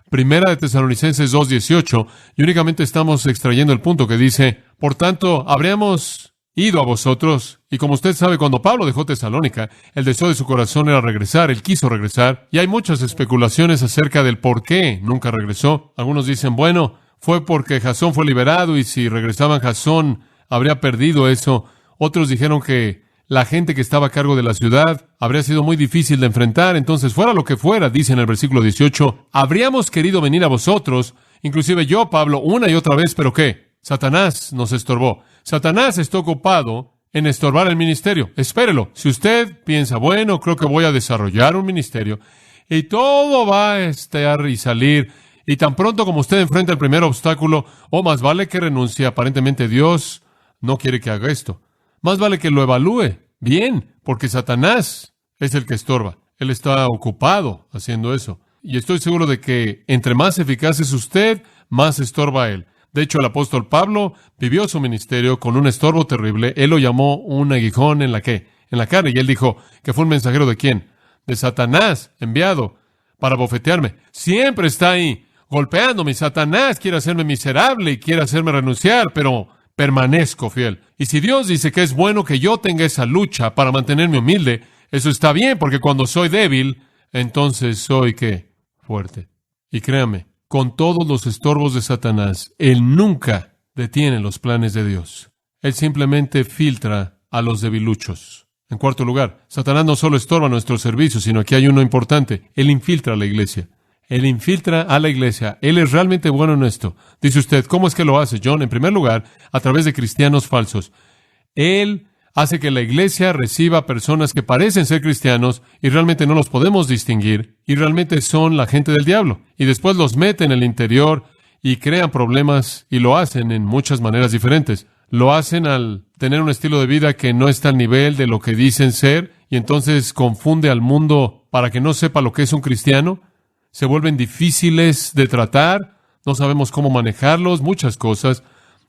Primera de Tesalonicenses 2, 18, y únicamente estamos extrayendo el punto que dice, por tanto, habríamos ido a vosotros, y como usted sabe, cuando Pablo dejó Tesalónica, el deseo de su corazón era regresar, él quiso regresar, y hay muchas especulaciones acerca del por qué nunca regresó. Algunos dicen, bueno, fue porque Jasón fue liberado, y si regresaban Jasón, habría perdido eso. Otros dijeron que la gente que estaba a cargo de la ciudad habría sido muy difícil de enfrentar, entonces fuera lo que fuera, dice en el versículo 18, habríamos querido venir a vosotros, inclusive yo, Pablo, una y otra vez, pero ¿qué? Satanás nos estorbó. Satanás está ocupado en estorbar el ministerio. Espérelo. Si usted piensa, bueno, creo que voy a desarrollar un ministerio y todo va a estar y salir, y tan pronto como usted enfrenta el primer obstáculo, más vale que renuncie. Aparentemente Dios no quiere que haga esto. Más vale que lo evalúe bien, porque Satanás es el que estorba. Él está ocupado haciendo eso. Y estoy seguro de que entre más eficaz es usted, más estorba él. De hecho, el apóstol Pablo vivió su ministerio con un estorbo terrible. Él lo llamó un aguijón en la carne. Y él dijo que fue un mensajero ¿de quién? De Satanás, enviado para bofetearme. Siempre está ahí, golpeándome. Satanás quiere hacerme miserable y quiere hacerme renunciar, pero permanezco fiel. Y si Dios dice que es bueno que yo tenga esa lucha para mantenerme humilde, Eso está bien, porque cuando soy débil, entonces soy, ¿qué? Fuerte. Y créame, con todos los estorbos de Satanás, él nunca detiene los planes de Dios. Él simplemente filtra a los debiluchos. En cuarto lugar, Satanás no solo estorba nuestro servicio, sino que hay uno importante. Él infiltra a la iglesia. Él infiltra a la iglesia. Él es realmente bueno en esto. Dice usted, ¿cómo es que lo hace, John? En primer lugar, a través de cristianos falsos. Él hace que la iglesia reciba personas que parecen ser cristianos y realmente no los podemos distinguir y realmente son la gente del diablo. Y después los mete en el interior y crean problemas y lo hacen en muchas maneras diferentes. Lo hacen al tener un estilo de vida que no está al nivel de lo que dicen ser y entonces confunde al mundo para que no sepa lo que es un cristiano. Se vuelven difíciles de tratar, no sabemos cómo manejarlos, muchas cosas.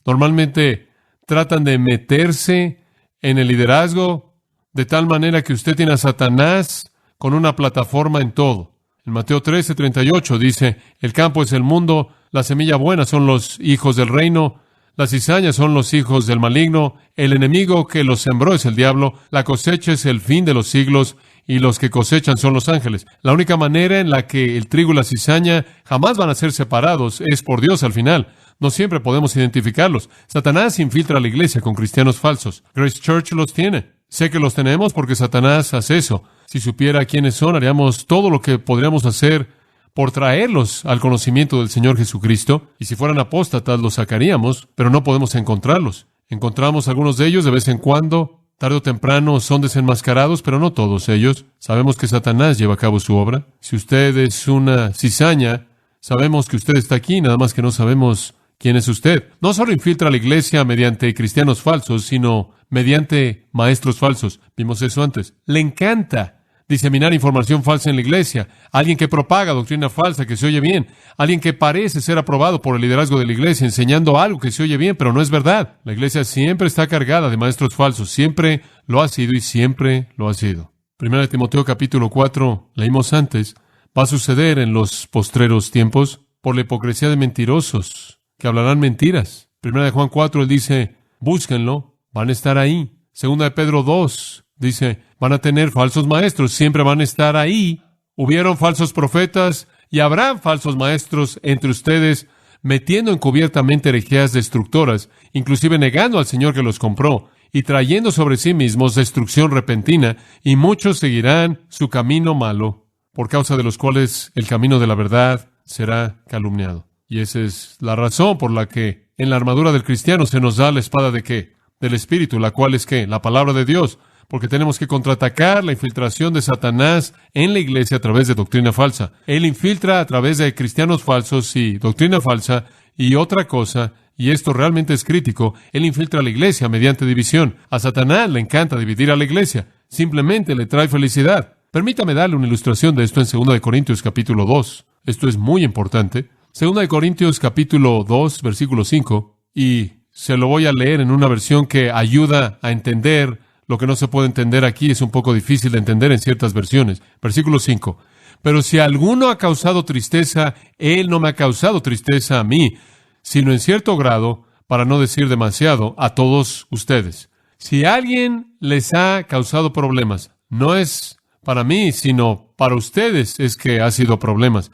Normalmente tratan de meterse en el liderazgo de tal manera que usted tiene a Satanás con una plataforma en todo. En Mateo 13:38 dice, el campo es el mundo, la semilla buena son los hijos del reino, las cizañas son los hijos del maligno, el enemigo que los sembró es el diablo, la cosecha es el fin de los siglos, y los que cosechan son los ángeles. La única manera en la que el trigo y la cizaña jamás van a ser separados es por Dios al final. No siempre podemos identificarlos. Satanás infiltra a la iglesia con cristianos falsos. Grace Church los tiene. Sé que los tenemos porque Satanás hace eso. Si supiera quiénes son, haríamos todo lo que podríamos hacer por traerlos al conocimiento del Señor Jesucristo. Y si fueran apóstatas, los sacaríamos, pero no podemos encontrarlos. Encontramos algunos de ellos de vez en cuando. Tarde o temprano son desenmascarados, pero no todos ellos. Sabemos que Satanás lleva a cabo su obra. Si usted es una cizaña, sabemos que usted está aquí, nada más que no sabemos quién es usted. No solo infiltra a la iglesia mediante cristianos falsos, sino mediante maestros falsos. Vimos eso antes. Le encanta diseminar información falsa en la iglesia. Alguien que propaga doctrina falsa que se oye bien. Alguien que parece ser aprobado por el liderazgo de la iglesia, enseñando algo que se oye bien, pero no es verdad. La iglesia siempre está cargada de maestros falsos. Siempre lo ha sido y siempre lo ha sido. 1 Timoteo capítulo 4, leímos antes, va a suceder en los postreros tiempos por la hipocresía de mentirosos que hablarán mentiras. 1 Juan 4, él dice, búsquenlo, van a estar ahí. 2 Pedro 2, dice, van a tener falsos maestros, siempre van a estar ahí. Hubieron falsos profetas y habrán falsos maestros entre ustedes, metiendo encubiertamente herejías destructoras, inclusive negando al Señor que los compró, y trayendo sobre sí mismos destrucción repentina, y muchos seguirán su camino malo, por causa de los cuales el camino de la verdad será calumniado. Y esa es la razón por la que en la armadura del cristiano se nos da la espada de ¿qué? Del Espíritu, la cual es ¿qué? La palabra de Dios. Porque tenemos que contraatacar la infiltración de Satanás en la iglesia a través de doctrina falsa. Él infiltra a través de cristianos falsos y doctrina falsa. Y otra cosa, y esto realmente es crítico, él infiltra a la iglesia mediante división. A Satanás le encanta dividir a la iglesia. Simplemente le trae felicidad. Permítame darle una ilustración de esto en 2 Corintios capítulo 2. Esto es muy importante. 2 Corintios capítulo 2, versículo 5. Y se lo voy a leer en una versión que ayuda a entender lo que no se puede entender aquí. Es un poco difícil de entender en ciertas versiones. Versículo 5. Pero si alguno ha causado tristeza, él no me ha causado tristeza a mí, sino en cierto grado, para no decir demasiado, a todos ustedes. Si alguien les ha causado problemas, no es para mí, sino para ustedes es que ha sido problemas.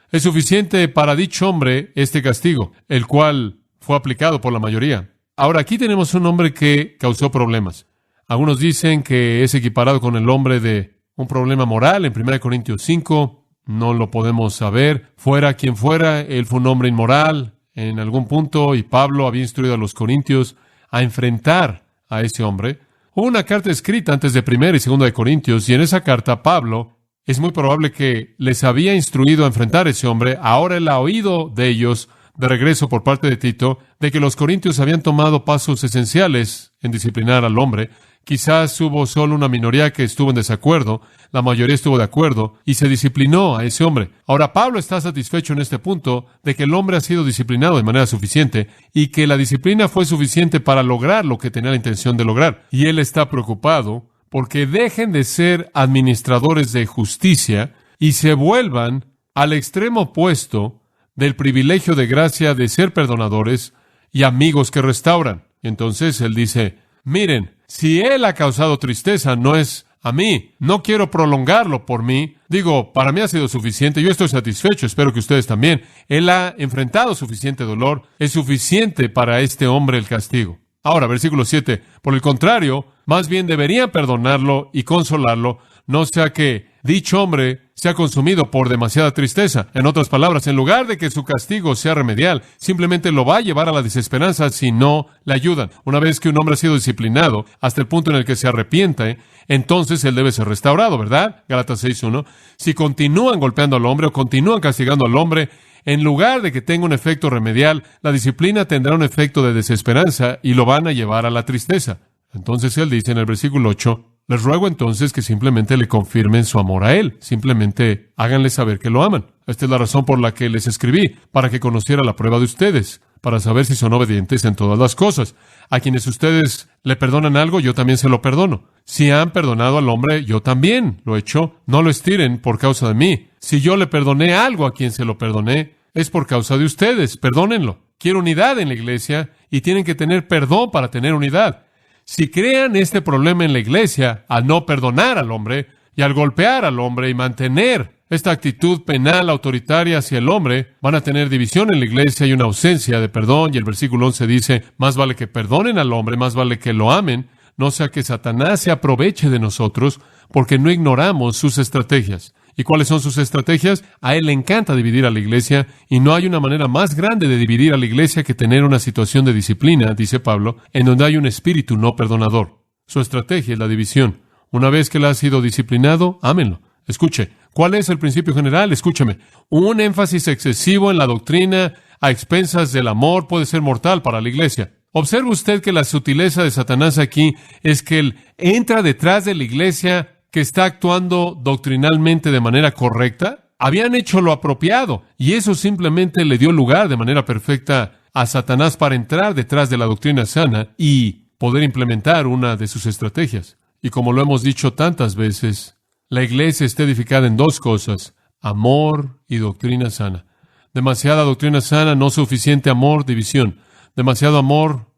Es suficiente para dicho hombre este castigo, el cual fue aplicado por la mayoría. Ahora, aquí tenemos un hombre que causó problemas. Algunos dicen que es equiparado con el hombre de un problema moral en 1 Corintios 5. No lo podemos saber. Fuera quien fuera, él fue un hombre inmoral en algún punto y Pablo había instruido a los corintios a enfrentar a ese hombre. Hubo una carta escrita antes de 1 y 2 de Corintios y en esa carta Pablo es muy probable que les había instruido a enfrentar a ese hombre. Ahora él ha oído de ellos de regreso por parte de Tito de que los corintios habían tomado pasos esenciales en disciplinar al hombre. Quizás hubo solo una minoría que estuvo en desacuerdo, la mayoría estuvo de acuerdo y se disciplinó a ese hombre. Ahora Pablo está satisfecho en este punto de que el hombre ha sido disciplinado de manera suficiente y que la disciplina fue suficiente para lograr lo que tenía la intención de lograr. Y él está preocupado porque dejen de ser administradores de justicia y se vuelvan al extremo opuesto del privilegio de gracia de ser perdonadores y amigos que restauran. Entonces él dice, miren, si él ha causado tristeza, no es a mí. No quiero prolongarlo por mí. Digo, para mí ha sido suficiente. Yo estoy satisfecho. Espero que ustedes también. Él ha enfrentado suficiente dolor. Es suficiente para este hombre el castigo. Ahora, versículo 7. Por el contrario, más bien deberían perdonarlo y consolarlo, no sea que dicho hombre sea consumido por demasiada tristeza. En otras palabras, en lugar de que su castigo sea remedial, simplemente lo va a llevar a la desesperanza si no le ayudan. Una vez que un hombre ha sido disciplinado hasta el punto en el que se arrepiente, entonces él debe ser restaurado, ¿verdad? Gálatas 6:1. Si continúan golpeando al hombre o continúan castigando al hombre, en lugar de que tenga un efecto remedial, la disciplina tendrá un efecto de desesperanza y lo van a llevar a la tristeza. Entonces él dice en el versículo 8, les ruego entonces que simplemente le confirmen su amor a él. Simplemente háganle saber que lo aman. Esta es la razón por la que les escribí, para que conociera la prueba de ustedes, para saber si son obedientes en todas las cosas. A quienes ustedes le perdonan algo, yo también se lo perdono. Si han perdonado al hombre, yo también lo he hecho. No lo estiren por causa de mí. Si yo le perdoné algo a quien se lo perdoné, es por causa de ustedes. Perdónenlo. Quiero unidad en la iglesia y tienen que tener perdón para tener unidad. Si crean este problema en la iglesia al no perdonar al hombre y al golpear al hombre y mantener esta actitud penal autoritaria hacia el hombre, van a tener división en la iglesia y una ausencia de perdón. Y el versículo 11 dice, más vale que perdonen al hombre, más vale que lo amen, no sea que Satanás se aproveche de nosotros porque no ignoramos sus estrategias. ¿Y cuáles son sus estrategias? A él le encanta dividir a la iglesia, y no hay una manera más grande de dividir a la iglesia que tener una situación de disciplina, dice Pablo, en donde hay un espíritu no perdonador. Su estrategia es la división. Una vez que él ha sido disciplinado, ámenlo. Escuche, ¿cuál es el principio general? Escúcheme. Un énfasis excesivo en la doctrina a expensas del amor puede ser mortal para la iglesia. Observe usted que la sutileza de Satanás aquí es que él entra detrás de la iglesia que está actuando doctrinalmente de manera correcta. Habían hecho lo apropiado, y eso simplemente le dio lugar de manera perfecta a Satanás para entrar detrás de la doctrina sana y poder implementar una de sus estrategias. Y como lo hemos dicho tantas veces, la iglesia está edificada en dos cosas: amor y doctrina sana. Demasiada doctrina sana, no suficiente amor, división. Demasiado amor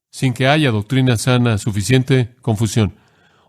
sin que haya doctrina sana suficiente, confusión.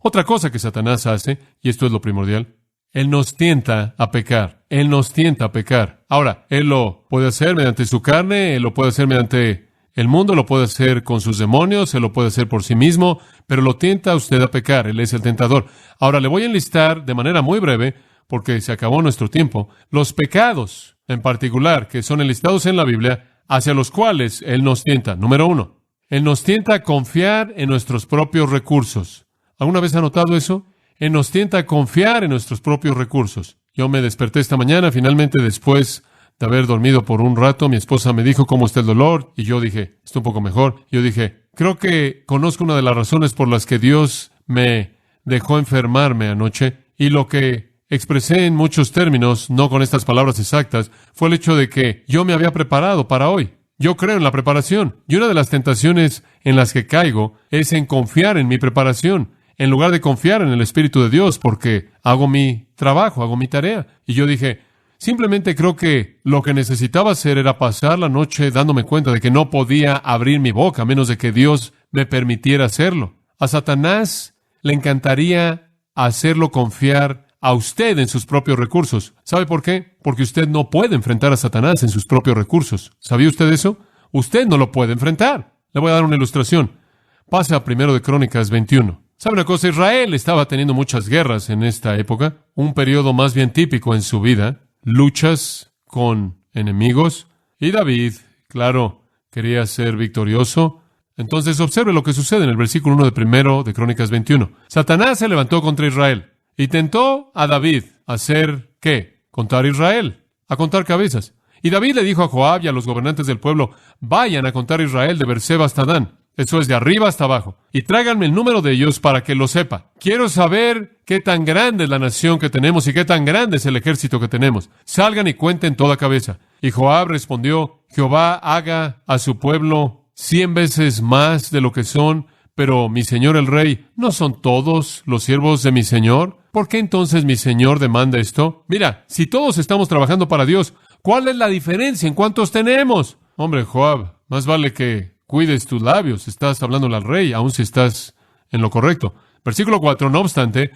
Otra cosa que Satanás hace, y esto es lo primordial, él nos tienta a pecar. Él nos tienta a pecar. Ahora, él lo puede hacer mediante su carne, él lo puede hacer mediante el mundo, lo puede hacer con sus demonios, él lo puede hacer por sí mismo, pero lo tienta a usted a pecar. Él es el tentador. Ahora, le voy a enlistar de manera muy breve, porque se acabó nuestro tiempo, los pecados en particular que son enlistados en la Biblia, hacia los cuales él nos tienta. Número 1, él nos tienta a confiar en nuestros propios recursos. ¿Alguna vez ha notado eso? Él nos tienta a confiar en nuestros propios recursos. Yo me desperté esta mañana, finalmente, después de haber dormido por un rato. Mi esposa me dijo cómo está el dolor, y yo dije, está un poco mejor. Yo dije, creo que conozco una de las razones por las que Dios me dejó enfermarme anoche, y lo que expresé en muchos términos, no con estas palabras exactas, fue el hecho de que yo me había preparado para hoy. Yo creo en la preparación, y una de las tentaciones en las que caigo es en confiar en mi preparación, en lugar de confiar en el Espíritu de Dios, porque hago mi trabajo, hago mi tarea. Y yo dije, simplemente creo que lo que necesitaba hacer era pasar la noche dándome cuenta de que no podía abrir mi boca a menos de que Dios me permitiera hacerlo. A Satanás le encantaría hacerlo confiar a usted en sus propios recursos. ¿Sabe por qué? Porque usted no puede enfrentar a Satanás en sus propios recursos. ¿Sabía usted eso? Usted no lo puede enfrentar. Le voy a dar una ilustración. Pase a 1 de Crónicas 21. ¿Sabe una cosa? Israel estaba teniendo muchas guerras en esta época, un periodo más bien típico en su vida, luchas con enemigos, y David, claro, quería ser victorioso. Entonces observe lo que sucede en el versículo 1 de 1 de Crónicas 21. Satanás se levantó contra Israel y tentó a David a hacer, ¿qué? Contar a Israel, a contar cabezas. Y David le dijo a Joab y a los gobernantes del pueblo, vayan a contar a Israel de Beerseba hasta Dan. Eso es de arriba hasta abajo. Y tráiganme el número de ellos para que lo sepa. Quiero saber qué tan grande es la nación que tenemos y qué tan grande es el ejército que tenemos. Salgan y cuenten toda cabeza. Y Joab respondió, Jehová haga a su pueblo 100 veces más de lo que son, pero mi señor el rey, ¿no son todos los siervos de mi señor? ¿Por qué entonces mi señor demanda esto? Mira, si todos estamos trabajando para Dios, ¿cuál es la diferencia en cuántos tenemos? Hombre, Joab, más vale que cuides tus labios. Estás hablándole al rey, aun si estás en lo correcto. Versículo 4, no obstante,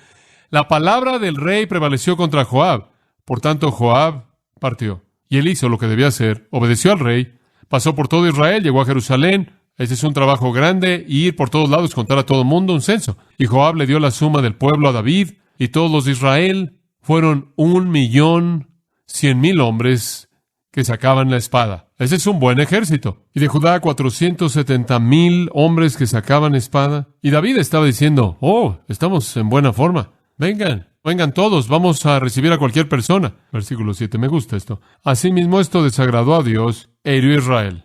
la palabra del rey prevaleció contra Joab. Por tanto, Joab partió. Y él hizo lo que debía hacer, obedeció al rey, pasó por todo Israel, llegó a Jerusalén. Ese es un trabajo grande, ir por todos lados, contar a todo el mundo un censo. Y Joab le dio la suma del pueblo a David, y todos los de Israel fueron 1,100,000 hombres que sacaban la espada. Ese es un buen ejército. Y de Judá 470,000 hombres que sacaban espada. Y David estaba diciendo, estamos en buena forma. Vengan todos, vamos a recibir a cualquier persona. Versículo 7, me gusta esto. Asimismo esto desagradó a Dios e hirió a Israel.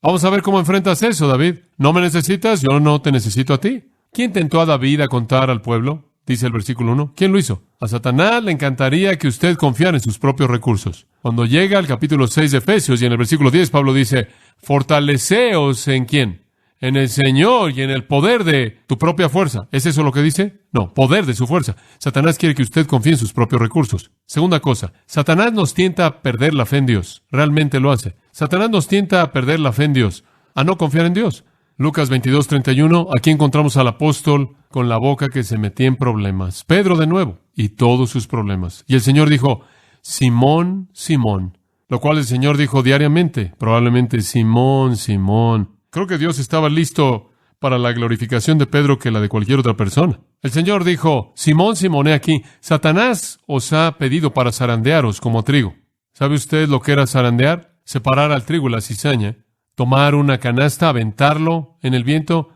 Vamos a ver cómo enfrentas eso, David. ¿No me necesitas? Yo no te necesito a ti. ¿Quién tentó a David a contar al pueblo? Dice el versículo 1. ¿Quién lo hizo? A Satanás le encantaría que usted confiara en sus propios recursos. Cuando llega al capítulo 6 de Efesios y en el versículo 10, Pablo dice, fortaleceos ¿en quién? En el Señor y en el poder de tu propia fuerza. ¿Es eso lo que dice? No, poder de su fuerza. Satanás quiere que usted confíe en sus propios recursos. Segunda cosa, Satanás nos tienta a perder la fe en Dios. Realmente lo hace. Satanás nos tienta a perder la fe en Dios, a no confiar en Dios. Lucas 22:31, aquí encontramos al apóstol con la boca que se metía en problemas. Pedro de nuevo, y todos sus problemas. Y el Señor dijo, Simón, Simón, lo cual el Señor dijo diariamente, probablemente, Simón, Simón. Creo que Dios estaba listo para la glorificación de Pedro que la de cualquier otra persona. El Señor dijo, Simón, Simón, he aquí, Satanás os ha pedido para zarandearos como trigo. ¿Sabe usted lo que era zarandear? Separar al trigo y la cizaña. Tomar una canasta, aventarlo en el viento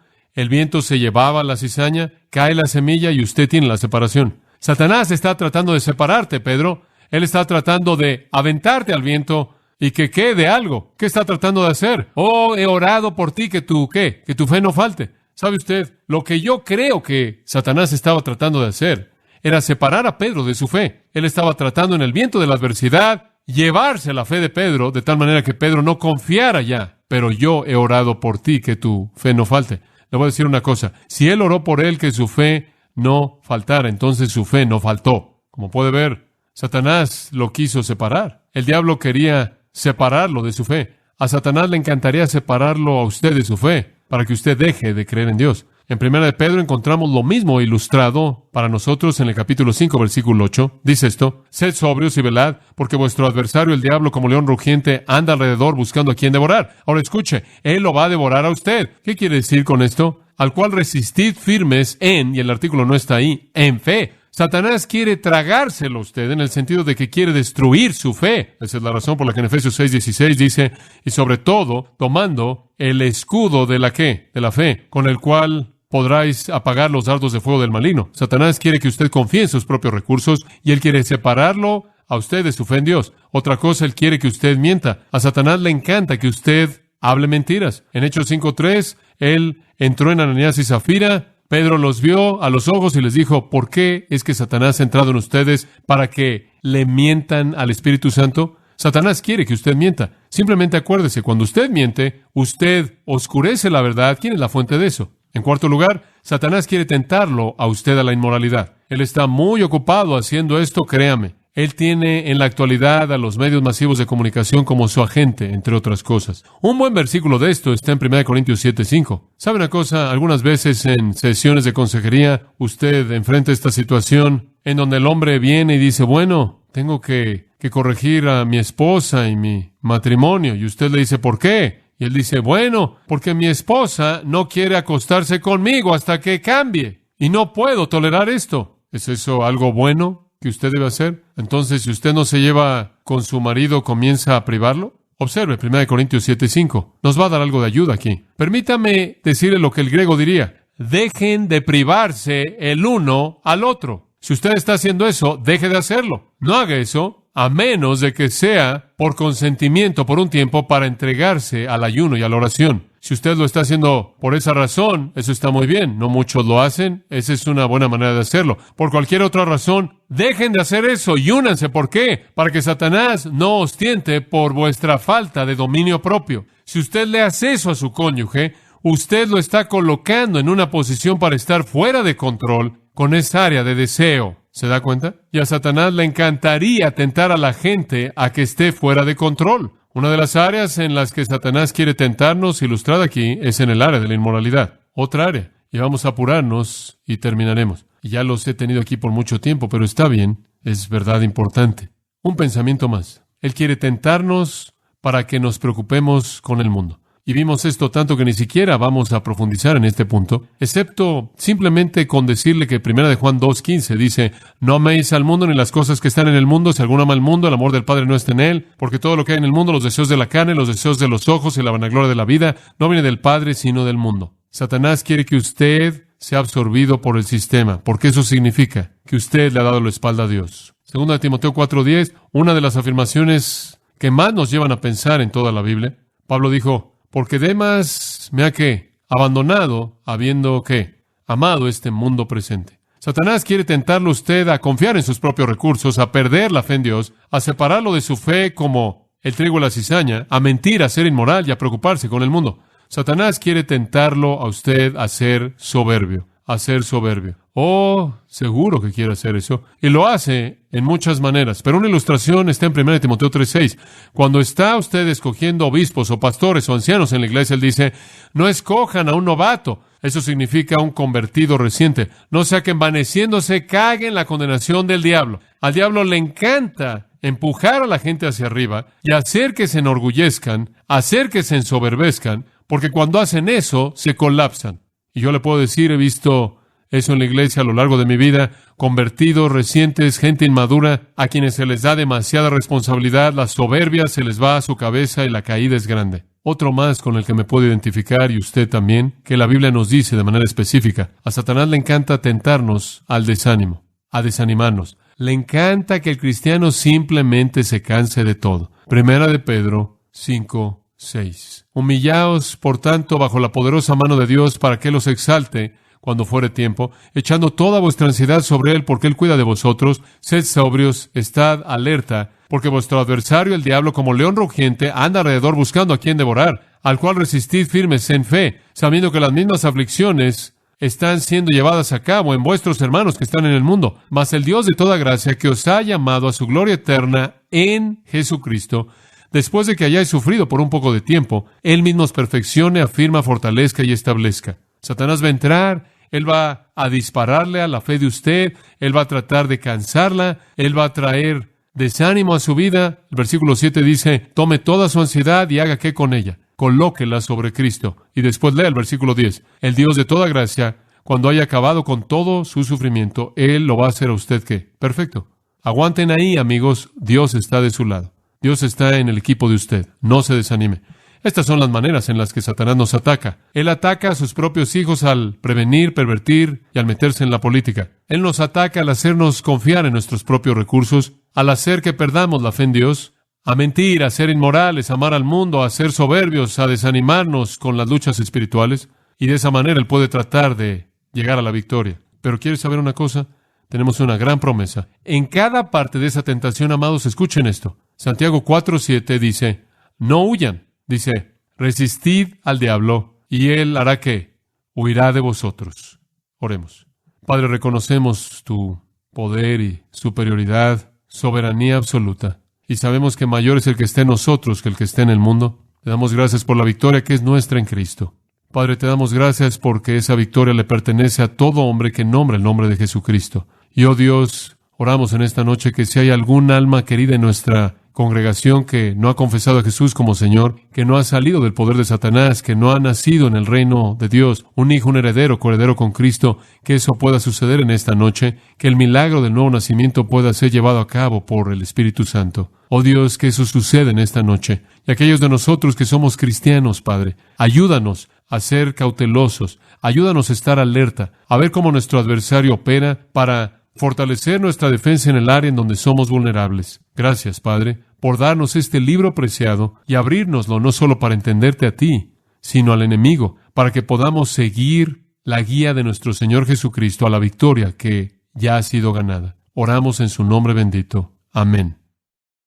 se llevaba la cizaña, cae la semilla y usted tiene la separación. Satanás está tratando de separarte, Pedro. Él está tratando de aventarte al viento y que quede algo. ¿Qué está tratando de hacer? He orado por ti que tu fe no falte. ¿Sabe usted? Lo que yo creo que Satanás estaba tratando de hacer era separar a Pedro de su fe. Él estaba tratando en el viento de la adversidad llevarse la fe de Pedro de tal manera que Pedro no confiara ya. Pero yo he orado por ti que tu fe no falte. Le voy a decir una cosa. Si él oró por él que su fe no faltara, entonces su fe no faltó. Como puede ver, Satanás lo quiso separar. El diablo quería separarlo de su fe. A Satanás le encantaría separarlo a usted de su fe para que usted deje de creer en Dios. En 1 Pedro encontramos lo mismo ilustrado para nosotros en el capítulo 5, versículo 8. Dice esto, sed sobrios y velad, porque vuestro adversario, el diablo, como león rugiente, anda alrededor buscando a quien devorar. Ahora escuche, él lo va a devorar a usted. ¿Qué quiere decir con esto? Al cual resistid firmes y el artículo no está ahí, en fe. Satanás quiere tragárselo a usted en el sentido de que quiere destruir su fe. Esa es la razón por la que en Efesios 6:16 dice, y sobre todo, tomando el escudo de la ¿qué? De la fe, con el cual podráis apagar los dardos de fuego del maligno. Satanás quiere que usted confíe en sus propios recursos y él quiere separarlo a usted de su fe en Dios. Otra cosa, él quiere que usted mienta. A Satanás le encanta que usted hable mentiras. En Hechos 5:3, él entró en Ananías y Zafira, Pedro los vio a los ojos y les dijo, ¿por qué es que Satanás ha entrado en ustedes para que le mientan al Espíritu Santo? Satanás quiere que usted mienta. Simplemente acuérdese, cuando usted miente, usted oscurece la verdad. ¿Quién es la fuente de eso? En cuarto lugar, Satanás quiere tentarlo a usted a la inmoralidad. Él está muy ocupado haciendo esto, créame. Él tiene en la actualidad a los medios masivos de comunicación como su agente, entre otras cosas. Un buen versículo de esto está en 1 Corintios 7:5. ¿Sabe una cosa? Algunas veces en sesiones de consejería, usted enfrenta esta situación en donde el hombre viene y dice, bueno, tengo que corregir a mi esposa y mi matrimonio. Y usted le dice, ¿por qué? Y él dice, bueno, porque mi esposa no quiere acostarse conmigo hasta que cambie. Y no puedo tolerar esto. ¿Es eso algo bueno que usted debe hacer? Entonces, si usted no se lleva con su marido, ¿comienza a privarlo? Observe 1 Corintios 7:5. Nos va a dar algo de ayuda aquí. Permítame decirle lo que el griego diría. Dejen de privarse el uno al otro. Si usted está haciendo eso, deje de hacerlo. No haga eso, a menos de que sea por consentimiento por un tiempo para entregarse al ayuno y a la oración. Si usted lo está haciendo por esa razón, eso está muy bien. No muchos lo hacen. Esa es una buena manera de hacerlo. Por cualquier otra razón, dejen de hacer eso y únanse. ¿Por qué? Para que Satanás no os tiente por vuestra falta de dominio propio. Si usted le hace eso a su cónyuge, usted lo está colocando en una posición para estar fuera de control con esa área de deseo. ¿Se da cuenta? Y a Satanás le encantaría tentar a la gente a que esté fuera de control. Una de las áreas en las que Satanás quiere tentarnos, ilustrada aquí, es en el área de la inmoralidad. Otra área. Y vamos a apurarnos y terminaremos. Y ya los he tenido aquí por mucho tiempo, pero está bien, es verdad importante. Un pensamiento más. Él quiere tentarnos para que nos preocupemos con el mundo. Y vimos esto tanto que ni siquiera vamos a profundizar en este punto, excepto simplemente con decirle que 1 de Juan 2:15 dice, no améis al mundo ni las cosas que están en el mundo. Si alguno ama al mundo, el amor del Padre no está en él, porque todo lo que hay en el mundo, los deseos de la carne, los deseos de los ojos y la vanagloria de la vida, no viene del Padre, sino del mundo. Satanás quiere que usted sea absorbido por el sistema, porque eso significa que usted le ha dado la espalda a Dios. 2 Timoteo 4:10, una de las afirmaciones que más nos llevan a pensar en toda la Biblia. Pablo dijo, porque Demas me ha abandonado, habiendo amado este mundo presente. Satanás quiere tentarlo a usted a confiar en sus propios recursos, a perder la fe en Dios, a separarlo de su fe como el trigo y la cizaña, a mentir, a ser inmoral y a preocuparse con el mundo. Satanás quiere tentarlo a usted a ser soberbio, Oh, seguro que quiere hacer eso. Y lo hace en muchas maneras. Pero una ilustración está en 1 Timoteo 3:6. Cuando está usted escogiendo obispos o pastores o ancianos en la iglesia, él dice, no escojan a un novato. Eso significa un convertido reciente. No sea que envaneciéndose caiga en la condenación del diablo. Al diablo le encanta empujar a la gente hacia arriba y hacer que se enorgullezcan, hacer que se ensoberbezcan, porque cuando hacen eso, se colapsan. Y yo le puedo decir, he visto eso en la iglesia a lo largo de mi vida, convertidos recientes, gente inmadura, a quienes se les da demasiada responsabilidad, la soberbia se les va a su cabeza y la caída es grande. Otro más con el que me puedo identificar, y usted también, que la Biblia nos dice de manera específica, a Satanás le encanta tentarnos al desánimo, a desanimarnos. Le encanta que el cristiano simplemente se canse de todo. 1 de Pedro 5:6. Humillaos, por tanto, bajo la poderosa mano de Dios, para que Él os exalte cuando fuere tiempo, echando toda vuestra ansiedad sobre Él, porque Él cuida de vosotros. Sed sobrios, estad alerta, porque vuestro adversario, el diablo, como león rugiente, anda alrededor buscando a quien devorar, al cual resistid firmes en fe, sabiendo que las mismas aflicciones están siendo llevadas a cabo en vuestros hermanos que están en el mundo. Mas el Dios de toda gracia, que os ha llamado a su gloria eterna en Jesucristo, después de que hayáis sufrido por un poco de tiempo, Él mismo os perfeccione, afirma, fortalezca y establezca. Satanás va a entrar, Él va a dispararle a la fe de usted, Él va a tratar de cansarla, Él va a traer desánimo a su vida. El versículo 7 dice, tome toda su ansiedad y haga ¿qué con ella? Colóquela sobre Cristo. Y después lea el versículo 10. El Dios de toda gracia, cuando haya acabado con todo su sufrimiento, Él lo va a hacer a usted ¿qué? Perfecto. Aguanten ahí, amigos, Dios está de su lado. Dios está en el equipo de usted. No se desanime. Estas son las maneras en las que Satanás nos ataca. Él ataca a sus propios hijos al prevenir, pervertir y al meterse en la política. Él nos ataca al hacernos confiar en nuestros propios recursos, al hacer que perdamos la fe en Dios, a mentir, a ser inmorales, a amar al mundo, a ser soberbios, a desanimarnos con las luchas espirituales. Y de esa manera Él puede tratar de llegar a la victoria. Pero ¿quieres saber una cosa? Tenemos una gran promesa. En cada parte de esa tentación, amados, escuchen esto. Santiago 4:7 dice, no huyan. Dice, resistid al diablo, y él hará ¿qué? Huirá de vosotros. Oremos. Padre, reconocemos tu poder y superioridad, soberanía absoluta, y sabemos que mayor es el que esté en nosotros que el que esté en el mundo. Te damos gracias por la victoria que es nuestra en Cristo. Padre, te damos gracias porque esa victoria le pertenece a todo hombre que nombra el nombre de Jesucristo. Y, oh Dios, oramos en esta noche que si hay algún alma querida en nuestra congregación que no ha confesado a Jesús como Señor, que no ha salido del poder de Satanás, que no ha nacido en el reino de Dios, un hijo, un heredero, coheredero con Cristo, que eso pueda suceder en esta noche, que el milagro del nuevo nacimiento pueda ser llevado a cabo por el Espíritu Santo. Oh Dios, que eso suceda en esta noche. Y aquellos de nosotros que somos cristianos, Padre, ayúdanos a ser cautelosos, ayúdanos a estar alerta, a ver cómo nuestro adversario opera para fortalecer nuestra defensa en el área en donde somos vulnerables. Gracias, Padre, por darnos este libro preciado y abrírnoslo no solo para entenderte a ti, sino al enemigo, para que podamos seguir la guía de nuestro Señor Jesucristo a la victoria que ya ha sido ganada. Oramos en su nombre bendito. Amén.